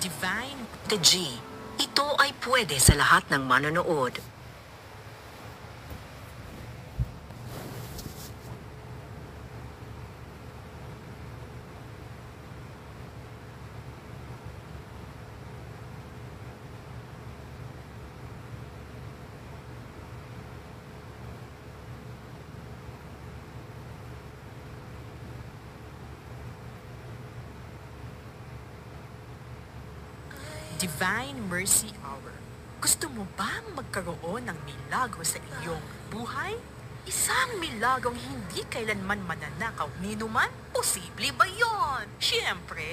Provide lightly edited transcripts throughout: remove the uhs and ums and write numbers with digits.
Divine G. Ito ay pwede sa lahat ng manonood. Divine Mercy Hour. Gusto mo bang magkaroon ng milagro sa iyong buhay? Isang milagrong hindi kailanman mananakaw nino man? Posible ba yon? Siyempre!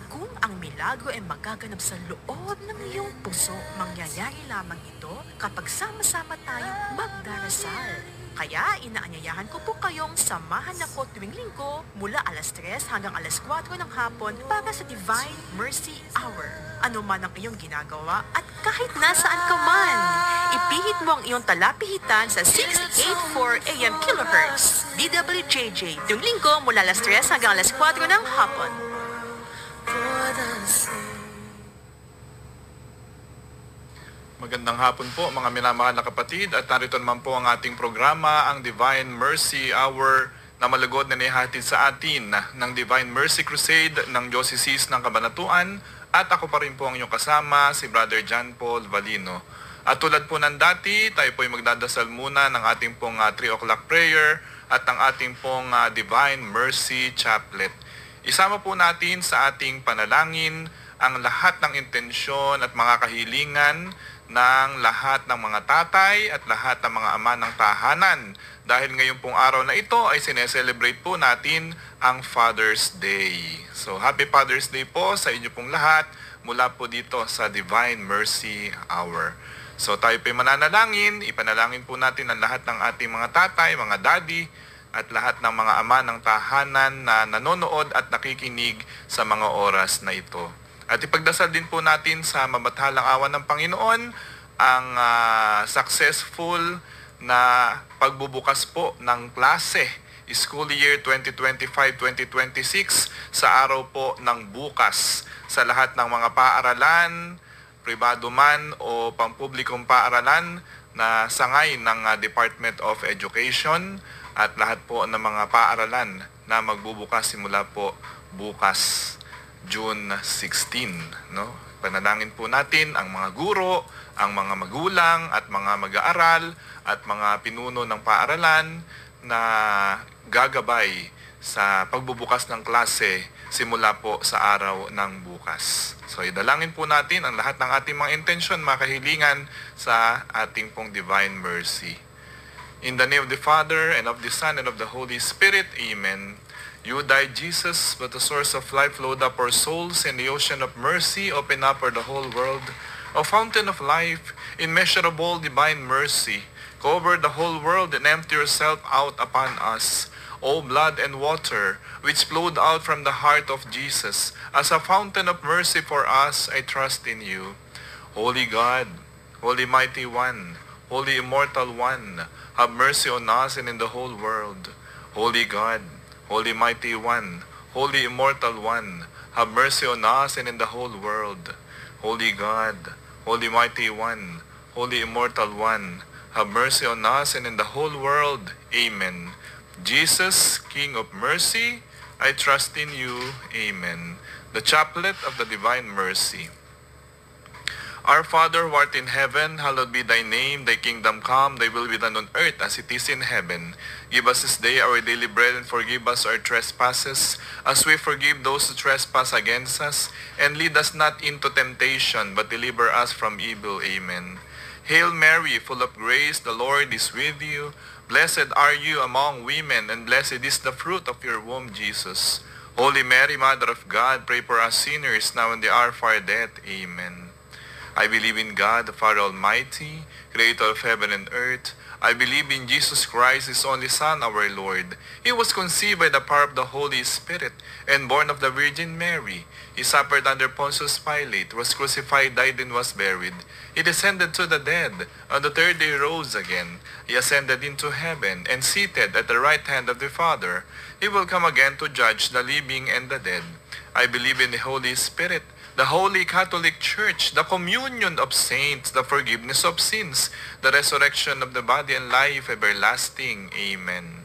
Kung ang milagro ay magaganap sa loob ng iyong puso, mangyayari lamang ito kapag sama-sama tayong magdarasal. Kaya inaanyayahan ko po kayong samahan ako tuwing linggo mula alas 3 hanggang alas 4 ng hapon para sa Divine Mercy Hour. Ano man ang iyong ginagawa at kahit nasaan ka man, ipihit mo ang iyong talapihitan sa 684 AM kHz. DWJJ, tuwing linggo mula alas 3 hanggang alas 4 ng hapon. Magandang hapon po mga minamahal na kapatid at narito naman po ang ating programa, ang Divine Mercy Hour na malugod na nihatid sa atin ng Divine Mercy Crusade ng Diocese ng Cabanatuan at ako pa rin po ang inyong kasama, si Brother John Paul Valino. At tulad po ng dati, tayo po ay magdadasal muna ng ating pong 3 o'clock prayer at ng ating pong Divine Mercy Chaplet. Isama po natin sa ating panalangin ang lahat ng intensyon at mga kahilingan ng lahat ng mga tatay at lahat ng mga ama ng tahanan. Dahil ngayon pong araw na ito ay sineselebrate po natin ang Father's Day. So Happy Father's Day po sa inyo pong lahat mula po dito sa Divine Mercy Hour. So tayo po mananalangin, ipanalangin po natin ang lahat ng ating mga tatay, mga daddy, at lahat ng mga ama ng tahanan na nanonood at nakikinig sa mga oras na ito. At ipagdasal din po natin sa mabathalang awa ng Panginoon ang successful na pagbubukas po ng klase school year 2025-2026 sa araw po ng bukas sa lahat ng mga paaralan, pribado man o pampublikong paaralan na sangay ng Department of Education at lahat po ng mga paaralan na magbubukas simula po bukas. June 16, no? Panalangin po natin ang mga guro, ang mga magulang at mga mag-aaral at mga pinuno ng paaralan na gagabay sa pagbubukas ng klase simula po sa araw ng bukas. So idalangin po natin ang lahat ng ating mga intensyon, mga kahilingan sa ating pong Divine Mercy. In the name of the Father, and of the Son, and of the Holy Spirit, Amen. You died, Jesus, but the source of life flowed up our souls, and the ocean of mercy opened up for the whole world. A fountain of life, immeasurable divine mercy, cover the whole world and empty yourself out upon us. O blood and water, which flowed out from the heart of Jesus, as a fountain of mercy for us, I trust in you. Holy God, Holy Mighty One, Holy Immortal One, have mercy on us and in the whole world. Holy God, Holy Mighty One, Holy Immortal One, have mercy on us and in the whole world. Holy God, Holy Mighty One, Holy Immortal One, have mercy on us and in the whole world. Amen. Jesus, King of Mercy, I trust in you. Amen. The Chaplet of the Divine Mercy. Our Father who art in heaven, hallowed be thy name. Thy kingdom come, thy will be done on earth as it is in heaven. Give us this day our daily bread, and forgive us our trespasses, as we forgive those who trespass against us. And lead us not into temptation, but deliver us from evil. Amen. Hail Mary, full of grace, the Lord is with you. Blessed are you among women, and blessed is the fruit of your womb, Jesus. Holy Mary, Mother of God, pray for us sinners, now and the hour of our death. Amen. I believe in God, the Father Almighty, creator of heaven and earth. I believe in Jesus Christ, his only Son, our Lord. He was conceived by the power of the Holy Spirit and born of the Virgin Mary. He suffered under Pontius Pilate, was crucified, died, and was buried. He descended to the dead. On the third day he rose again. He ascended into heaven and seated at the right hand of the Father. He will come again to judge the living and the dead. I believe in the Holy Spirit, the Holy Catholic Church, the communion of saints, the forgiveness of sins, the resurrection of the body and life everlasting. Amen.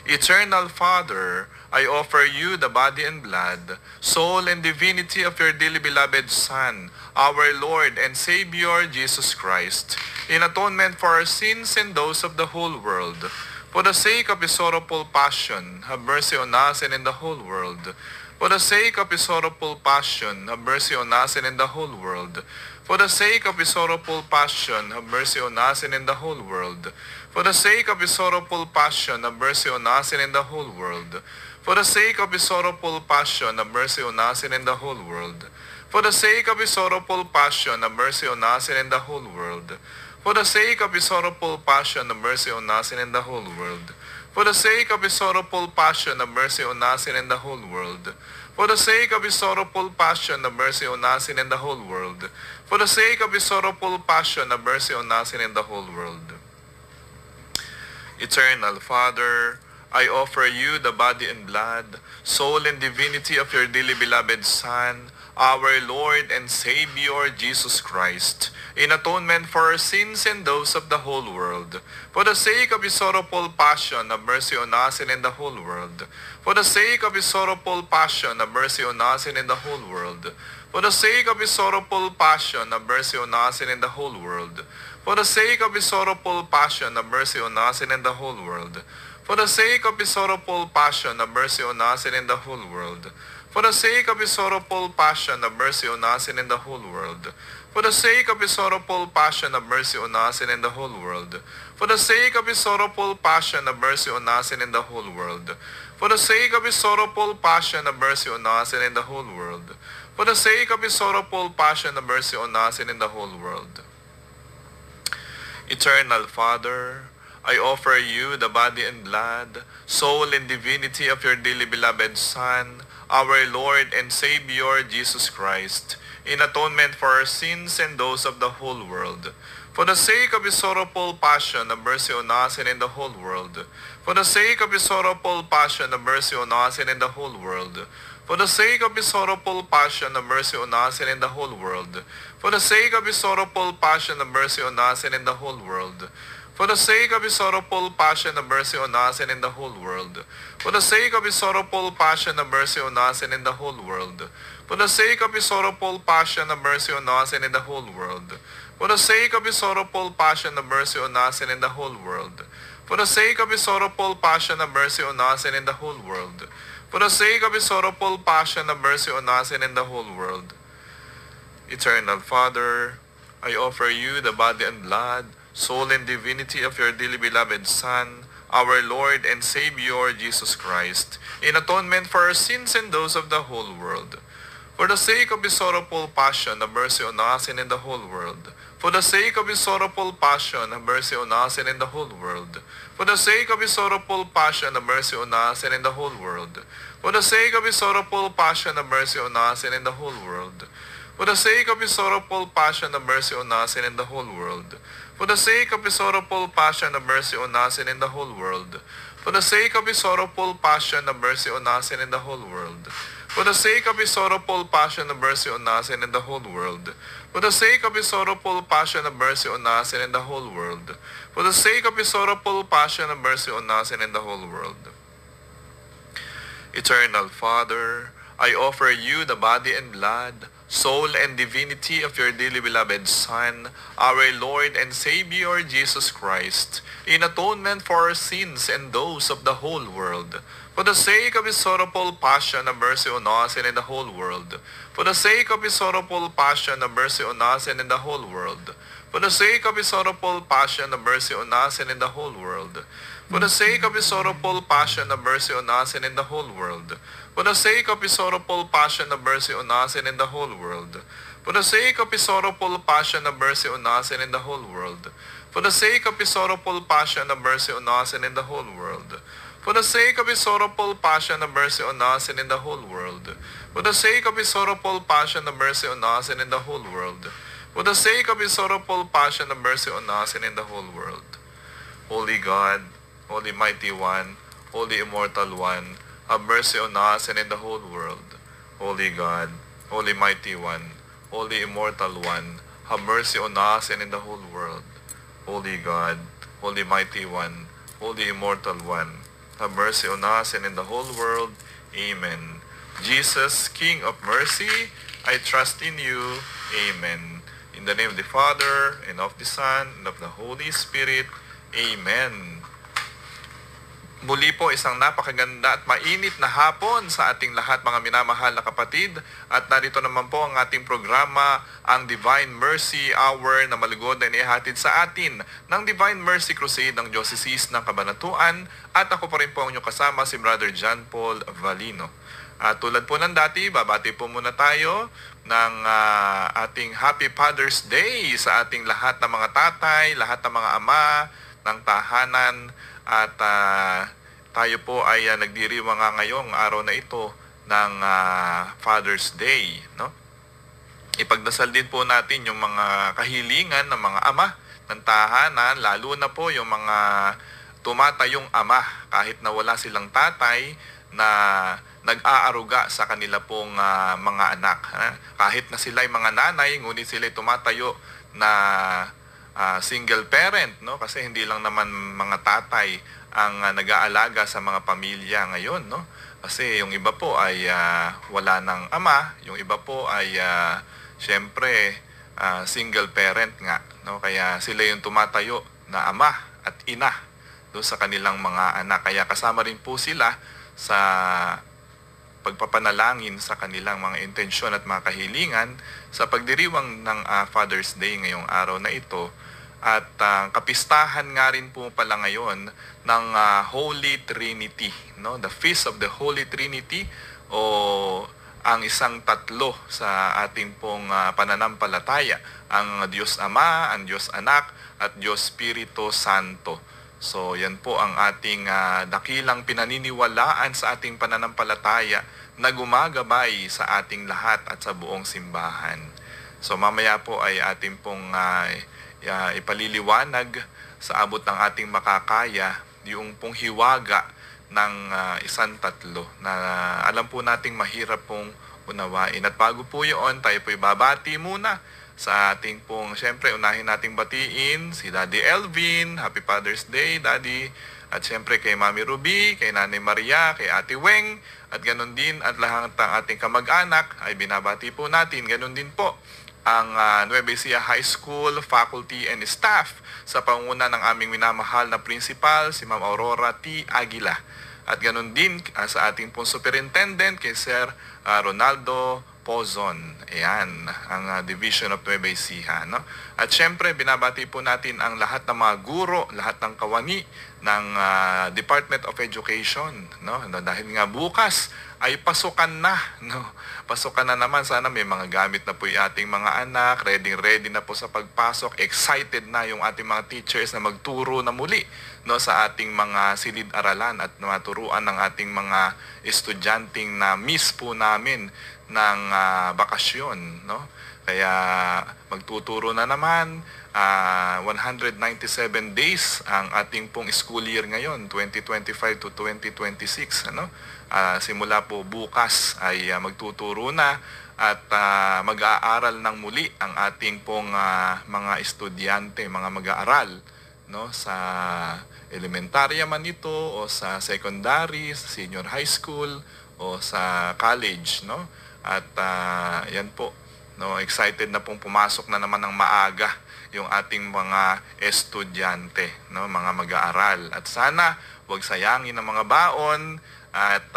Eternal Father, I offer you the body and blood, soul and divinity of your dearly beloved Son, our Lord and Savior Jesus Christ, in atonement for our sins and those of the whole world. For the sake of his sorrowful passion, have mercy on us and in the whole world. For the sake of his sorrowful passion, have mercy on us and in the whole world. For the sake of his sorrowful passion, have mercy on us and in the whole world. For the sake of his sorrowful passion, have mercy on us and in the whole world. For the sake of his sorrowful passion, have mercy on us and in the whole world. For the sake of his sorrowful passion, have mercy on us and in the whole world. For the sake of his sorrowful passion, have mercy on us and in the whole world. For the sake of his sorrowful passion, have mercy on us and in the whole world. For the sake of his sorrowful passion, have mercy on us and in the whole world. For the sake of his sorrowful passion, have mercy on us and in the whole world. Eternal Father, I offer you the body and blood, soul and divinity of your dearly beloved Son, our Lord and Savior Jesus Christ, in atonement for our sins and those of the whole world. For the sake of his sorrowful passion, have mercy on us and in the whole world. For the sake of his sorrowful passion, have mercy on us and in the whole world. For the sake of his sorrowful passion, have mercy on us and in the whole world. For the sake of his sorrowful passion, have mercy on us and in the whole world. For the sake of his sorrowful passion, have mercy on us and in the whole world. For the sake of his sorrowful passion, have mercy on us and in the whole world. For the sake of his sorrowful passion, have mercy on us and in the whole world. For the sake of his sorrowful passion, have mercy on us and in the whole world. For the sake of his sorrowful passion, have mercy on us and in the whole world. For the sake of his sorrowful passion, have mercy on us and in the whole world. Eternal Father, I offer you the body and blood, soul and divinity of your dearly beloved Son, our Lord and Savior Jesus Christ, in atonement for our sins and those of the whole world. For the sake of his sorrowful passion, have mercy on us and in the whole world. For the sake of his sorrowful passion, have mercy on us and in the whole world. For the sake of his sorrowful passion, have mercy on us and in the whole world. For the sake of his sorrowful passion, have mercy on us and in the whole world. For the sake of his sorrowful passion, have mercy on us and in the whole world. For the sake of his sorrowful passion, have mercy on us and in the whole world. For the sake of his sorrowful passion, have mercy on us and in the whole world. For the sake of his sorrowful passion, have mercy on us and in the whole world. For the sake of his sorrowful passion, have mercy on us and in the whole world. For the sake of his sorrowful passion, have mercy on us and in the whole world. Eternal Father, I offer you the body and blood, soul and divinity of your dearly beloved Son, our Lord and Savior Jesus Christ, in atonement for our sins and those of the whole world. For the sake of his sorrowful passion, have mercy on us and in the whole world. For the sake of his sorrowful passion, have mercy on us and in the whole world. For the sake of his sorrowful passion, have mercy on us and in the whole world. For the sake of his sorrowful passion, have mercy on us and in the whole world. For the sake of his sorrowful passion, have mercy on us and in the whole world. For the sake of his sorrowful passion, have mercy on us and in the whole world. For the sake of his sorrowful passion, have mercy on us and in the whole world. For the sake of his sorrowful passion, have mercy on us and in the whole world. For the sake of his sorrowful passion, have mercy on us and in the whole world. For the sake of his sorrowful passion, have mercy on us and in the whole world. Eternal Father, I offer you the body and blood, soul and divinity of your dearly beloved Son, our Lord and Savior Jesus Christ, in atonement for our sins and those of the whole world. For the sake of his sorrowful passion, have mercy on us and in the whole world. For the sake of his sorrowful passion, have mercy on us and in the whole world. For the sake of his sorrowful passion, have mercy on us and in the whole world. For the sake of his sorrowful passion, have mercy on us and in the whole world. For the sake of his sorrowful passion, have mercy on us and in the whole world. For the sake of his sorrowful passion, have mercy on us and in the whole world. For the sake of his sorrowful passion, have mercy on us and in the whole world. For the sake of his sorrowful passion, have mercy on us and in the whole world. For the sake of his sorrowful passion, have mercy on us and in the whole world. For the sake of his sorrowful passion, have mercy on us and in the whole world. Holy God, Holy Mighty One, Holy Immortal One, have mercy on us and in the whole world. Holy God, Holy Mighty One, Holy Immortal One, have mercy on us and in the whole world. Holy God, Holy Mighty One, Holy Immortal One, have mercy on us and in the whole world. Amen. Jesus, King of mercy, I trust in you. Amen. In the name of the Father, and of the Son, and of the Holy Spirit. Amen. Muli po isang napakaganda at mainit na hapon sa ating lahat mga minamahal na kapatid. At narito naman po ang ating programa, ang Divine Mercy Hour na malugod na inihatid sa atin ng Divine Mercy Crusade ng Diocese ng Cabanatuan. At ako pa rin po ang inyong kasama, si Brother John Paul Valino. At tulad po ng dati, babati po muna tayo ng ating Happy Father's Day sa ating lahat ng mga tatay, lahat ng mga ama ng tahanan. At tayo po ay nagdiriwang nga ngayong araw na ito ng Father's Day. No? Ipagdasal din po natin yung mga kahilingan ng mga ama ng tahanan, lalo na po yung mga tumatayong ama kahit na wala silang tatay na nag-aaruga sa kanila pong mga anak. Kahit na sila ay mga nanay, ngunit sila ay tumatayo na single parent, no? Kasi hindi lang naman mga tatay ang nag-aalaga sa mga pamilya ngayon, no? Kasi yung iba po ay wala ng ama, yung iba po ay syempre single parent nga, no? Kaya sila yung tumatayo na ama at ina doon sa kanilang mga anak. Kaya kasama rin po sila sa pagpapanalangin sa kanilang mga intensyon at mga kahilingan sa pagdiriwang ng Father's Day ngayong araw na ito. At kapistahan nga rin po pala ngayon ng Holy Trinity, no? The Feast of the Holy Trinity, o ang isang tatlo sa ating pong pananampalataya, ang Diyos Ama, ang Diyos Anak, at Diyos Espiritu Santo. So yan po ang ating dakilang pinaniniwalaan sa ating pananampalataya na gumagabay sa ating lahat at sa buong simbahan. So mamaya po ay ating pong ipaliliwanag sa abot ng ating makakaya yung pong hiwaga ng isang tatlo na alam po nating mahirap pong unawain. At bago po yun, tayo po ibabati muna sa ating pong, syempre, unahin nating batiin si Daddy Elvin. Happy Father's Day, Daddy. At syempre kay Mami Ruby, kay Nanay Maria, kay Ate Weng, at ganun din, at lahat ng ating kamag-anak ay binabati po natin. Ganun din po ang Nueva Ecija High School faculty and staff sa panguna ng aming minamahal na principal, si Ma'am Aurora T. Aguila. At ganun din sa ating pong superintendent, kay Sir Ronaldo Pozon. Ayan, ang Division of Nueva Ecija, no? At syempre, binabati po natin ang lahat ng mga guro, lahat ng kawani ng Department of Education, no? Dahil nga bukas ay pasukan na, no? Pasukan na naman, sana may mga gamit na po yung ating mga anak, ready na po sa pagpasok, excited na yung ating mga teachers na magturo na muli, no, sa ating mga silid-aralan at maturuan ng ating mga estudyanteng na miss po namin ng bakasyon, no? Kaya magtuturo na naman, 197 days ang ating pong school year ngayon, 2025 to 2026, ano? Simula po bukas ay magtuturo na at mag-aaral ng muli ang ating pong mga estudyante, mga mag-aaral, no, sa elementarya man ito o sa secondary, sa senior high school o sa college, no? At yan po, no, excited na pong pumasok na naman ng maaga yung ating mga estudyante, no, mga mag-aaral. At sana huwag sayangin ang mga baon at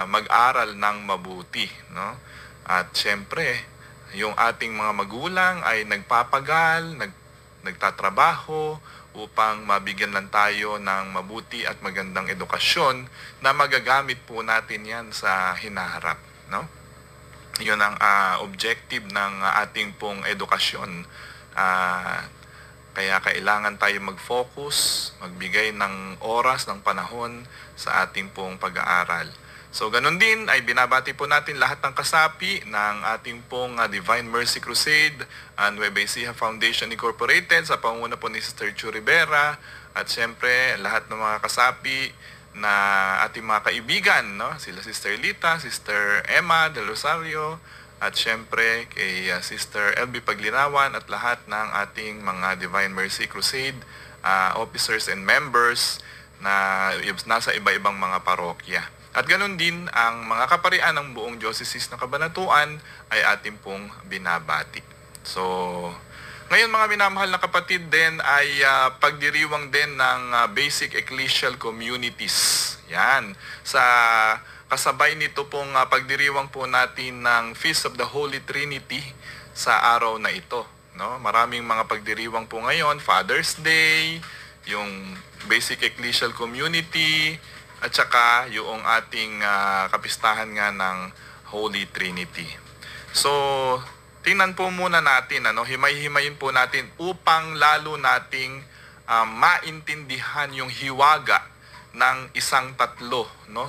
mag-aral ng mabuti, no? At syempre, yung ating mga magulang ay nagpapagal, nagtatrabaho upang mabigyan lang tayo ng mabuti at magandang edukasyon na magagamit po natin yan sa hinaharap, no? Yun ang objective ng ating pong edukasyon. Kaya kailangan tayo mag-focus, magbigay ng oras, ng panahon sa ating pong pag-aaral. So ganun din ay binabati po natin lahat ng kasapi ng ating pong Divine Mercy Crusade and Nueva Ecija Foundation Incorporated sa pangunguna po ni Sister Chu Rivera, at syempre lahat ng mga kasapi na ating mga kaibigan, no? Sila Sister Lita, Sister Emma Del Rosario, at syempre kay Sister LB Paglinawan at lahat ng ating mga Divine Mercy Crusade officers and members na nasa iba-ibang mga parokya. At ganun din ang mga kaparian ng buong Diocese ng Cabanatuan ay ating pong binabati. So, ngayon mga minamahal na kapatid din ay pagdiriwang din ng basic ecclesial communities. Yan. Sa kasabay nito pong pagdiriwang po natin ng Feast of the Holy Trinity sa araw na ito. No? Maraming mga pagdiriwang po ngayon, Father's Day, yung basic ecclesial community, at saka yung ating kapistahan nga ng Holy Trinity. So, tingnan po muna natin, himay-himayin po natin upang lalo nating maintindihan yung hiwaga ng isang tatlo, no?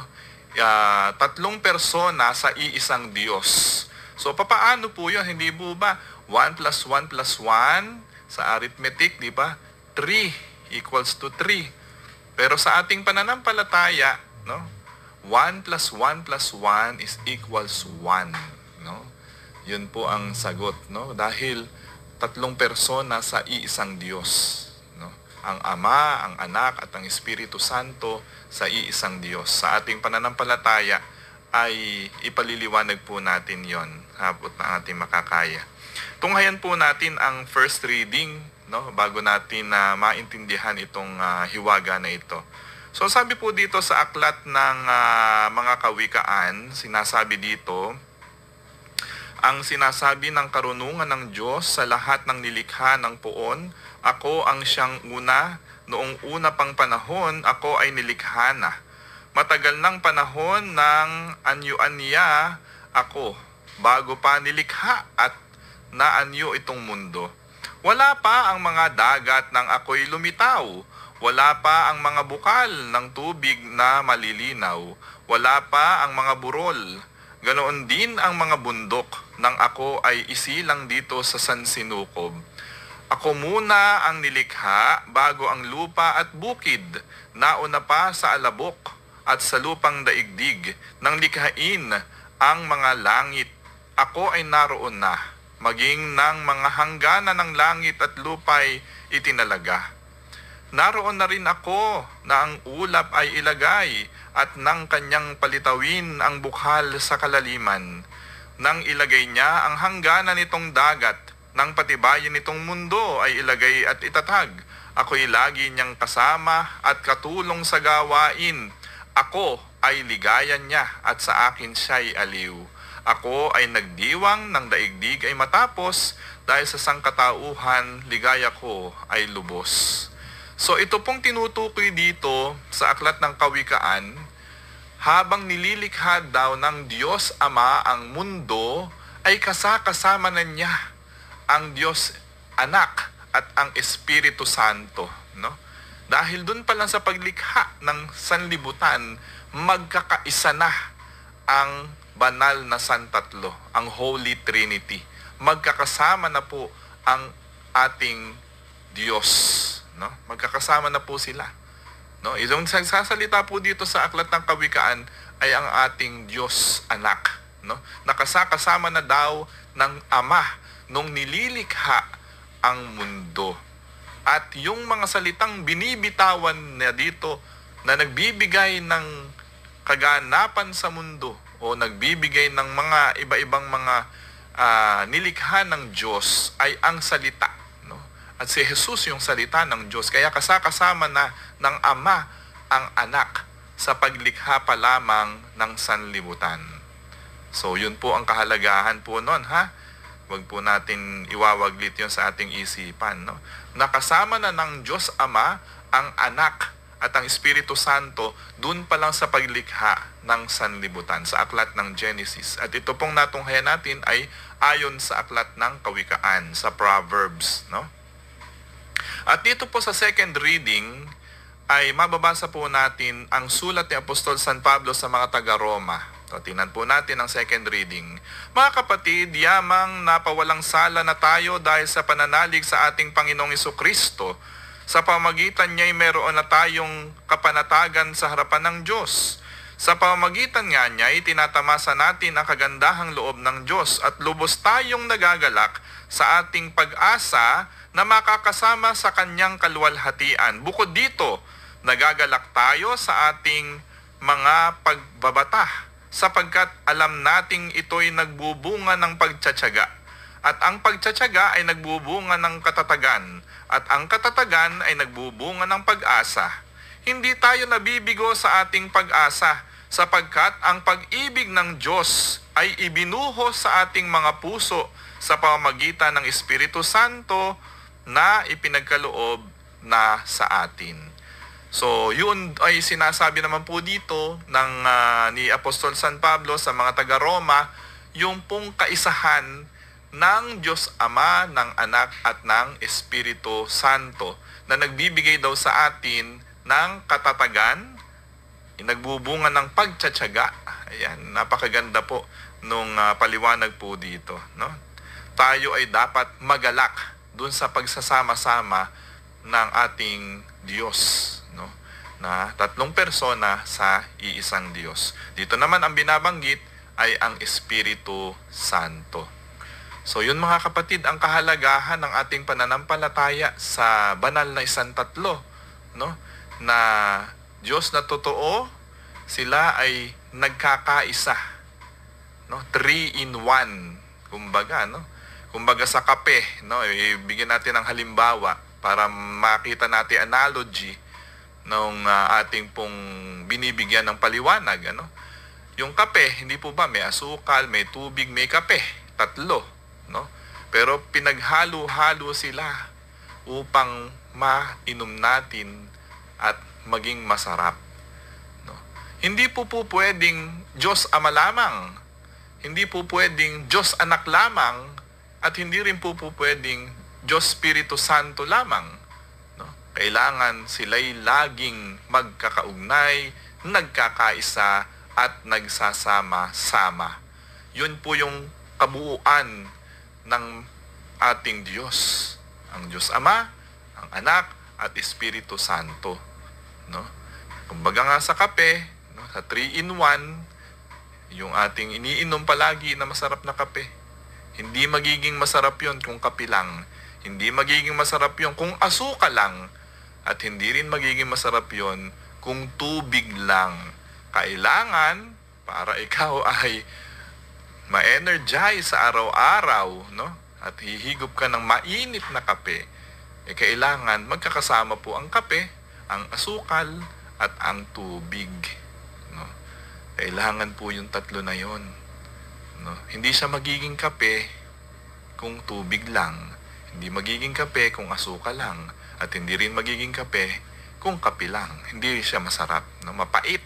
Tatlong persona sa iisang Diyos. So, papaano po yun? Hindi po ba 1 plus 1 plus 1 sa arithmetic, di ba? 3 equals to 3. Pero sa ating pananampalataya, no? 1 plus 1 plus 1 is equals 1, no? Yun po ang sagot, no? Dahil tatlong persona sa iisang Diyos, no? Ang Ama, ang Anak at ang Espiritu Santo sa iisang Diyos. Sa ating pananampalataya ay ipaliliwanag po natin yon habot na ating makakaya. Tunghayan po natin ang first reading, no, bago natin maintindihan itong hiwaga na ito. So sabi po dito sa aklat ng mga kawikaan, sinasabi dito, ang sinasabi ng karunungan ng Diyos sa lahat ng nilikha ng poon, ako ang siyang una, noong una pang panahon, ako ay nilikha na. Matagal ng panahon ng anyuan niya ako, bago pa nilikha at naanyo itong mundo. Wala pa ang mga dagat nang ako'y lumitaw. Wala pa ang mga bukal ng tubig na malilinaw. Wala pa ang mga burol. Ganoon din ang mga bundok nang ako ay isilang dito sa sansinukob. Ako muna ang nilikha bago ang lupa at bukid. Nauna pa sa alabok at sa lupang daigdig nang likhain ang mga langit. Ako ay naroon na, maging ng mga hangganan ng langit at lupa'y itinalaga. Naroon na rin ako na ang ulap ay ilagay at nang kanyang palitawin ang bukhal sa kalaliman. Nang ilagay niya ang hangganan nitong dagat, nang patibayin nitong mundo ay ilagay at itatag. Ako'y lagi niyang kasama at katulong sa gawain. Ako ay ligayan niya at sa akin siya'y aliw. Ako ay nagdiwang ng daigdig ay matapos dahil sa sangkatauhan, ligaya ko ay lubos. So ito pong tinutukoy dito sa aklat ng kawikaan, habang nililikha daw ng Diyos Ama ang mundo, ay kasama na niya ang Diyos Anak at ang Espiritu Santo. No? Dahil dun pa lang sa paglikha ng sanlibutan, magkakaisa na ang banal na santatlo, ang Holy Trinity. Magkakasama na po ang ating Diyos, no? Magkakasama na po sila, no? Yung sasalita po dito sa aklat ng kawikaan ay ang ating Diyos Anak, no? Nakasakasama na daw ng Ama nung nililikha ang mundo. At yung mga salitang binibitawan na dito na nagbibigay ng kaganapan sa mundo o nagbibigay ng mga iba-ibang mga nilikha ng Diyos ay ang salita, no? At si Jesus yung salita ng Diyos. Kaya kasama na ng Ama ang Anak sa paglikha pa lamang ng sanlibutan. So yun po ang kahalagahan po nun, ha? Huwag po natin iwawaglit yun sa ating isipan, no? Nakasama na ng Diyos Ama ang Anak at ang Espiritu Santo dun pa lang sa paglikha ng sanlibutan sa aklat ng Genesis. At ito pong natunghayan natin ay ayon sa aklat ng kawikaan, sa Proverbs, no? At dito po sa second reading ay mababasa po natin ang sulat ni Apostol San Pablo sa mga taga-Roma. So, tingnan po natin ang second reading. Mga kapatid, yamang napawalang sala na tayo dahil sa pananalig sa ating Panginoong Jesucristo. Sa pamagitan niya ay meron na tayong kapanatagan sa harapan ng Diyos. Sa pamamagitan nga niya, itinatamasa natin ang kagandahang loob ng Diyos at lubos tayong nagagalak sa ating pag-asa na makakasama sa kanyang kaluwalhatian. Bukod dito, nagagalak tayo sa ating mga pagbabata sapagkat alam nating ito'y nagbubunga ng pagtsatsaga. At ang pagtsatsaga ay nagbubunga ng katatagan. At ang katatagan ay nagbubunga ng pag-asa. Hindi tayo nabibigo sa ating pag-asa sapagkat ang pag-ibig ng Diyos ay ibinuhos sa ating mga puso sa pamamagitan ng Espiritu Santo na ipinagkaloob na sa atin. So, yun ay sinasabi naman po dito ni Apostol San Pablo sa mga taga-Roma, yung pong kaisahan ng Diyos Ama, ng Anak at ng Espiritu Santo na nagbibigay daw sa atin ng katatagan, nagbubunga ng pagtsatsaga. Ayan, napakaganda po nung paliwanag po dito, no? Tayo ay dapat magalak dun sa pagsasama-sama ng ating Diyos, no? Na tatlong persona sa iisang Diyos. Dito naman ang binabanggit ay ang Espiritu Santo. So yun mga kapatid, ang kahalagahan ng ating pananampalataya sa banal na isang tatlo, no? Na Diyos na totoo, sila ay nagkakaisa, no? 3 in 1, kumbaga, no? Kumbaga sa kape, no? Ibigyan natin ng halimbawa para makita natin analogy ng ating pong binibigyan ng paliwanag, ano? Yung kape, hindi po ba may asukal, may tubig, may kape, tatlo, no? Pero pinaghalo-halo sila upang mainom natin at maging masarap, no? Hindi po pwedeng Diyos Ama lamang, hindi po pwedeng Diyos Anak lamang, at hindi rin po pwedeng Diyos Espiritu Santo lamang, no? Kailangan sila'y laging magkakaugnay, nagkakaisa at nagsasama-sama. Yun po yung kabuuan ng ating Diyos, ang Diyos Ama, ang Anak at Espiritu Santo, no? Kumbaga nga sa kape, no, sa 3 in 1, yung ating iniinom palagi na masarap na kape, hindi magiging masarap yon kung kape lang, hindi magiging masarap yon kung asukal lang, at hindi rin magiging masarap yon kung tubig lang. Kailangan para ikaw ay ma-energize sa araw-araw, no? At hihigop ka ng mainit na kape, kailangan magkakasama po ang kape, ang asukal, at ang tubig, no? Kailangan po yung tatlo na yon, no? Hindi siya magiging kape kung tubig lang, hindi magiging kape kung asukal lang, at hindi rin magiging kape kung kape lang. Hindi siya masarap, no? Mapait,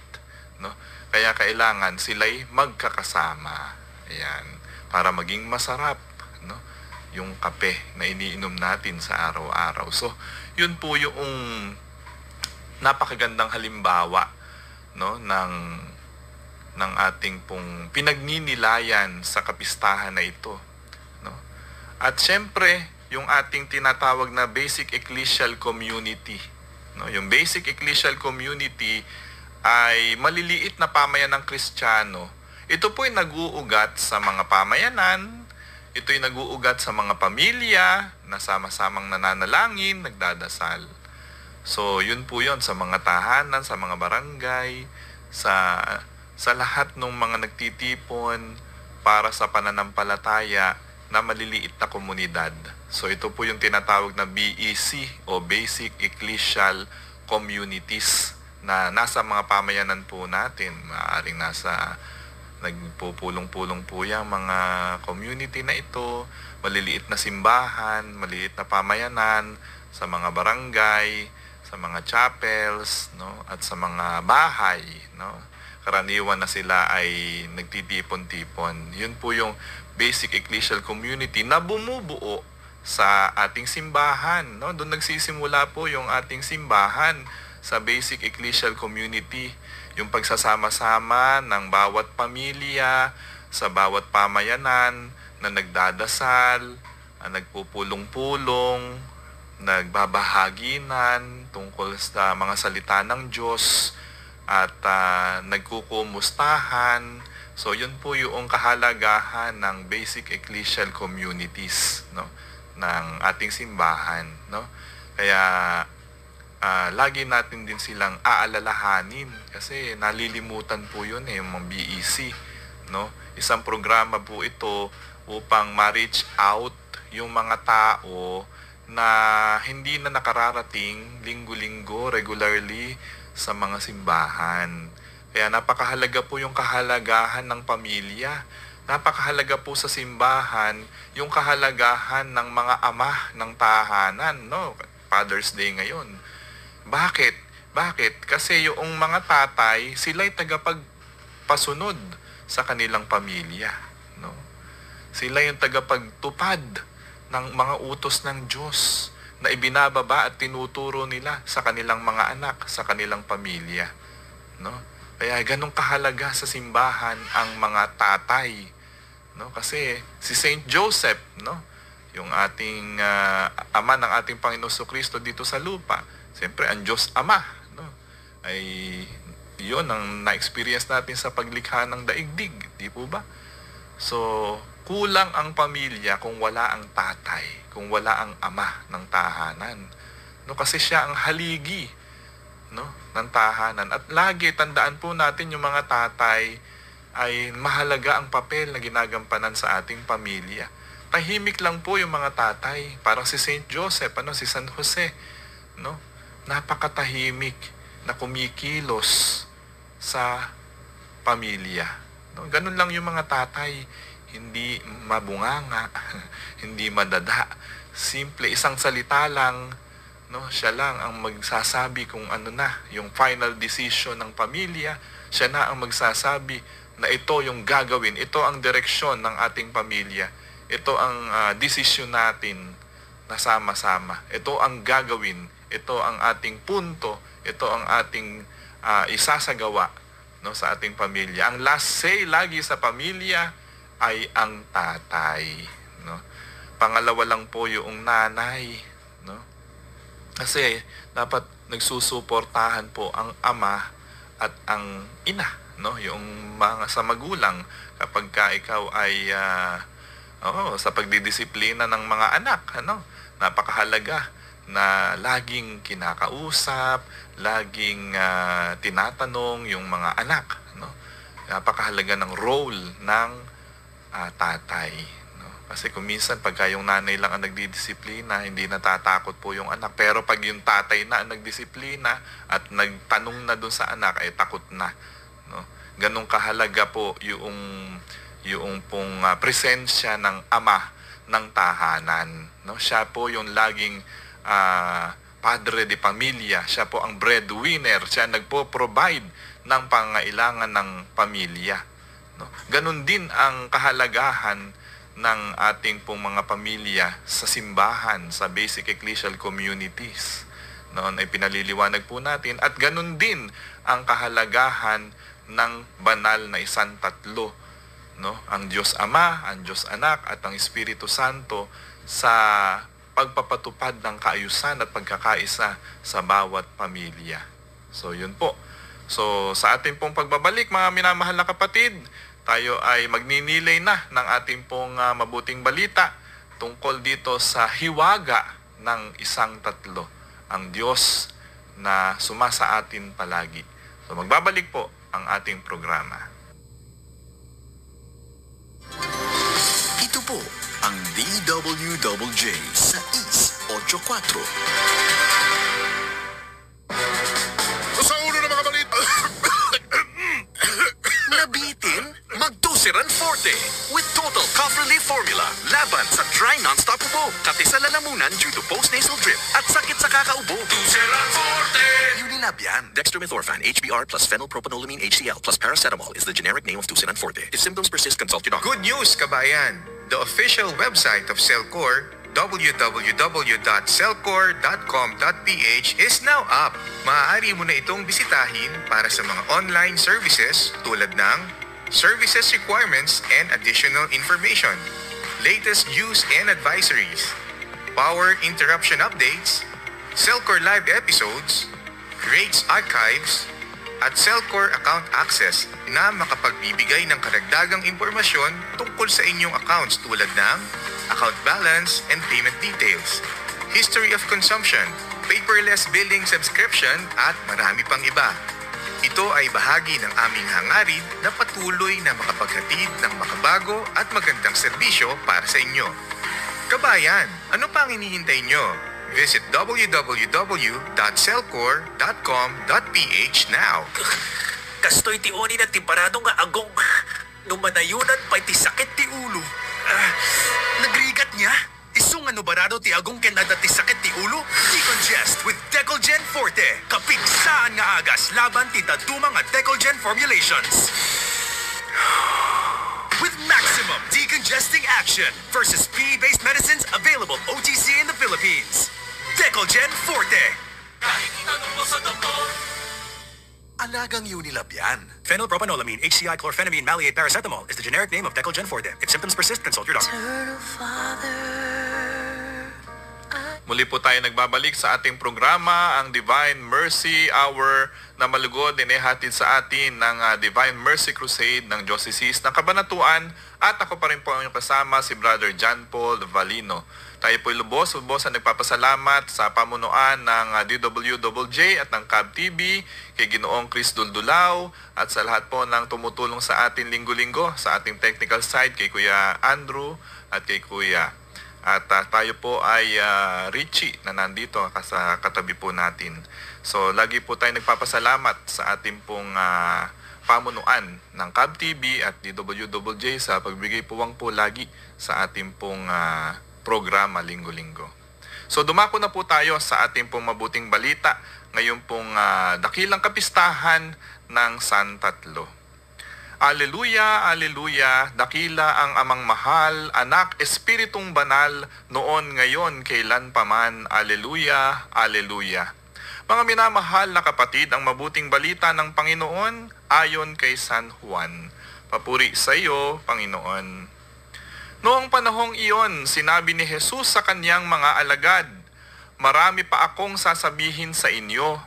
no? Kaya kailangan sila'y magkakasama. Ayan, para maging masarap, no, yung kape na iniinom natin sa araw-araw. So, yun po yung napakagandang halimbawa, no, ng ating pong pinagninilayan sa kapistahan na ito, no. At syempre, yung ating tinatawag na basic ecclesial community, no, yung basic ecclesial community ay maliliit na pamayan ng Kristiyano. Ito po ay nag-uugat sa mga pamayanan, ito ay nag-uugat sa mga pamilya na sama-samang nananalangin, nagdadasal. So, yun po yun sa mga tahanan, sa mga barangay, sa lahat ng mga nagtitipon para sa pananampalataya na maliliit na komunidad. So, ito po yung tinatawag na BEC o Basic Ecclesial Communities na nasa mga pamayanan po natin. Maaaring nagpupulong-pulong po yung mga community na ito, maliliit na simbahan, maliliit na pamayanan, sa mga barangay, sa mga chapels, no, at sa mga bahay, no. Karaniwan na sila ay nagtitipon-tipon. Yun po yung basic ecclesial community na bumubuo sa ating simbahan, no. Doon nagsisimula po yung ating simbahan sa basic ecclesial community. Yung pagsasama-sama ng bawat pamilya, sa bawat pamayanan na nagdadasal, nagpupulong-pulong, nagbabahaginan tungkol sa mga salita ng Diyos, at nagkukumustahan. So yun po yung kahalagahan ng basic ecclesial communities, no, ng ating simbahan, no. Kaya lagi natin din silang aalalahanin kasi nalilimutan po yun yung mga BEC, no. Isang programa po ito upang ma-reach out yung mga tao na hindi na nakararating linggo-linggo regularly sa mga simbahan. Kaya napakahalaga po yung kahalagahan ng pamilya. Napakahalaga po sa simbahan yung kahalagahan ng mga ama ng tahanan, no? Father's Day ngayon. Bakit? Bakit? Kasi yung mga tatay, sila'y tagapagpasunod sa kanilang pamilya, no? Sila yung tagapagtupad ng mga utos ng Diyos na ibinababa at tinuturo nila sa kanilang mga anak, sa kanilang pamilya, no? Kaya ganong kahalaga sa simbahan ang mga tatay, no? Kasi si Saint Joseph, no, yung ating ama ng ating Panginoon Kristo dito sa lupa, siyempre ang Diyos Ama, no, ay yun ang na-experience natin sa paglikha ng daigdig, di po ba? So, kulang ang pamilya kung wala ang tatay, kung wala ang ama ng tahanan. No, kasi siya ang haligi, no, ng tahanan. At lagi tandaan po natin yung mga tatay ay mahalaga ang papel na ginagampanan sa ating pamilya. Tahimik lang po yung mga tatay, parang si Saint Joseph, si San Jose, no? Napakatahimik na kumikilos sa pamilya. No? Ganun lang yung mga tatay, hindi mabunganga, hindi madada. Simple, isang salita lang, no? Siya lang ang magsasabi kung ano na yung final decision ng pamilya. Siya na ang magsasabi na ito yung gagawin, ito ang direksyon ng ating pamilya. Ito ang desisyon natin na sama-sama. Ito ang gagawin. Ito ang ating punto. Ito ang ating isasagawa, no, sa ating pamilya. Ang last say lagi sa pamilya ay ang tatay, no. Pangalawa lang po yung nanay, no. Kasi dapat nagsusuportahan po ang ama at ang ina, no, yung mga sa magulang kapag ka ikaw ay sa pagdidisiplina ng mga anak, ano, napakahalaga na laging kinakausap, laging tinatanong yung mga anak, no. Napakahalaga ng role ng tatay, no. Kasi kung minsan pagka yung nanay lang ang nagdidisiplina, hindi natatakot po yung anak. Pero pag yung tatay na ang nagdisiplina at nagtanong na dun sa anak, ay takot na, no. Ganong kahalaga po yung pong presensya ng ama ng tahanan, no. Siya po yung laging padre de pamilya, siya po ang breadwinner, siya nagpo-provide ng pangailangan ng pamilya, no. Ganun din ang kahalagahan ng ating pong mga pamilya sa simbahan, sa basic ecclesial communities, no, na ipinaliliwanag po natin. At ganun din ang kahalagahan ng banal na isang tatlo, no, ang Diyos Ama, ang Diyos Anak at ang Espiritu Santo sa pagpapatupad ng kaayusan at pagkakaisa sa bawat pamilya. So yun po. So sa ating pong pagbabalik, mga minamahal na kapatid, tayo ay magninilay na ng ating pong mabuting balita tungkol dito sa hiwaga ng isang tatlo, ang Diyos na sumasa atin palagi. So magbabalik po ang ating programa. Ito po ang DWJJ sa East 84. Sa ulo ng mga balita. Nabitin? Magtusiran Forte with Total Cough Relief Formula. Laban sa dry non-stop ubo, kati sa lalamunan due to post-nasal drip at sakit sa kakaubo. Tusiran Forte! Unilab yan. Dextromethorphan HBr plus phenylpropanolamine HCl plus paracetamol is the generic name of Tusiran Forte. If symptoms persist, consult your doctor. Good news, kabayan! The official website of Cellcore, www.cellcore.com.ph is now up. Maaari mo na itong bisitahin para sa mga online services tulad ng services requirements and additional information, latest news and advisories, power interruption updates, Cellcore live episodes, rates archives, at Cellcore Account Access na makapagbibigay ng karagdagang impormasyon tungkol sa inyong accounts tulad ng account balance and payment details, history of consumption, paperless billing subscription at marami pang iba. Ito ay bahagi ng aming hangarin na patuloy na makapaghatid ng makabago at magandang serbisyo para sa inyo. Kabayan, ano pa ang hinihintay nyo? Visit www.cellcore.com.ph now. Kastoy ti oni na timparado nga agong. Numanayunan pa'y ti sakit ti ulo. Nagrigat niya? Isung ano barado ti agong kenada ti sakit ti ulo? Decongest with Decolgen Forte. Kapigsaan nga agas laban ti dadumang nga Decolgen formulations. With maximum decongesting action versus PE-based medicines available OTC in the Philippines. Decolgen Forte. Alagang Unilab yan. Phenylpropanolamine, HCI, chlorphenamine, maleate, paracetamol is the generic name of Decolgen Forte. If symptoms persist, consult your doctor. Muli po tayo nagbabalik sa ating programa, ang Divine Mercy Hour na malugod inihatid sa atin ng Divine Mercy Crusade ng Diocese ng Cabanatuan, at ako pa rin po ang inyong kasama, si Brother John Paul Valino. Tayo po lubos ang nagpapasalamat sa pamunuan ng DWJJ at ng CAB TV, kay Ginoong Chris Duldulao, at sa lahat po ng tumutulong sa atin linggo-linggo, sa ating technical side, kay Kuya Andrew at kay Kuya. At tayo po ay Richie na nandito sa katabi po natin. So lagi po tayo nagpapasalamat sa ating pong pamunuan ng CAB TV at DWJJ sa pagbigay puwang po lagi sa ating pong programa linggo-linggo. So dumako na po tayo sa ating pong mabuting balita ngayon pong dakilang kapistahan ng San Tatlo. Aleluya, aleluya, dakila ang amang mahal, anak, espiritong banal, noon, ngayon, kailan paman, aleluya, aleluya. Mga minamahal na kapatid, ang mabuting balita ng Panginoon ayon kay San Juan. Papuri sa iyo, Panginoon. Noong panahong iyon, sinabi ni Jesus sa kanyang mga alagad, marami pa akong sasabihin sa inyo,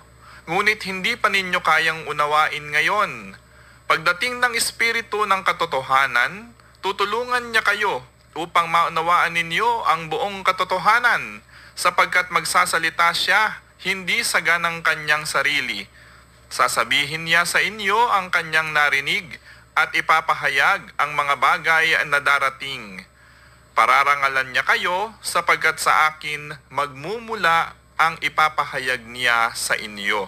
ngunit hindi pa ninyo kayang unawain ngayon. Pagdating ng Espiritu ng katotohanan, tutulungan niya kayo upang maunawaan ninyo ang buong katotohanan, sapagkat magsasalita siya hindi sa ganang kanyang sarili. Sasabihin niya sa inyo ang kanyang narinig at ipapahayag ang mga bagay na darating. Pararangalan niya kayo sapagkat sa akin magmumula ang ipapahayag niya sa inyo.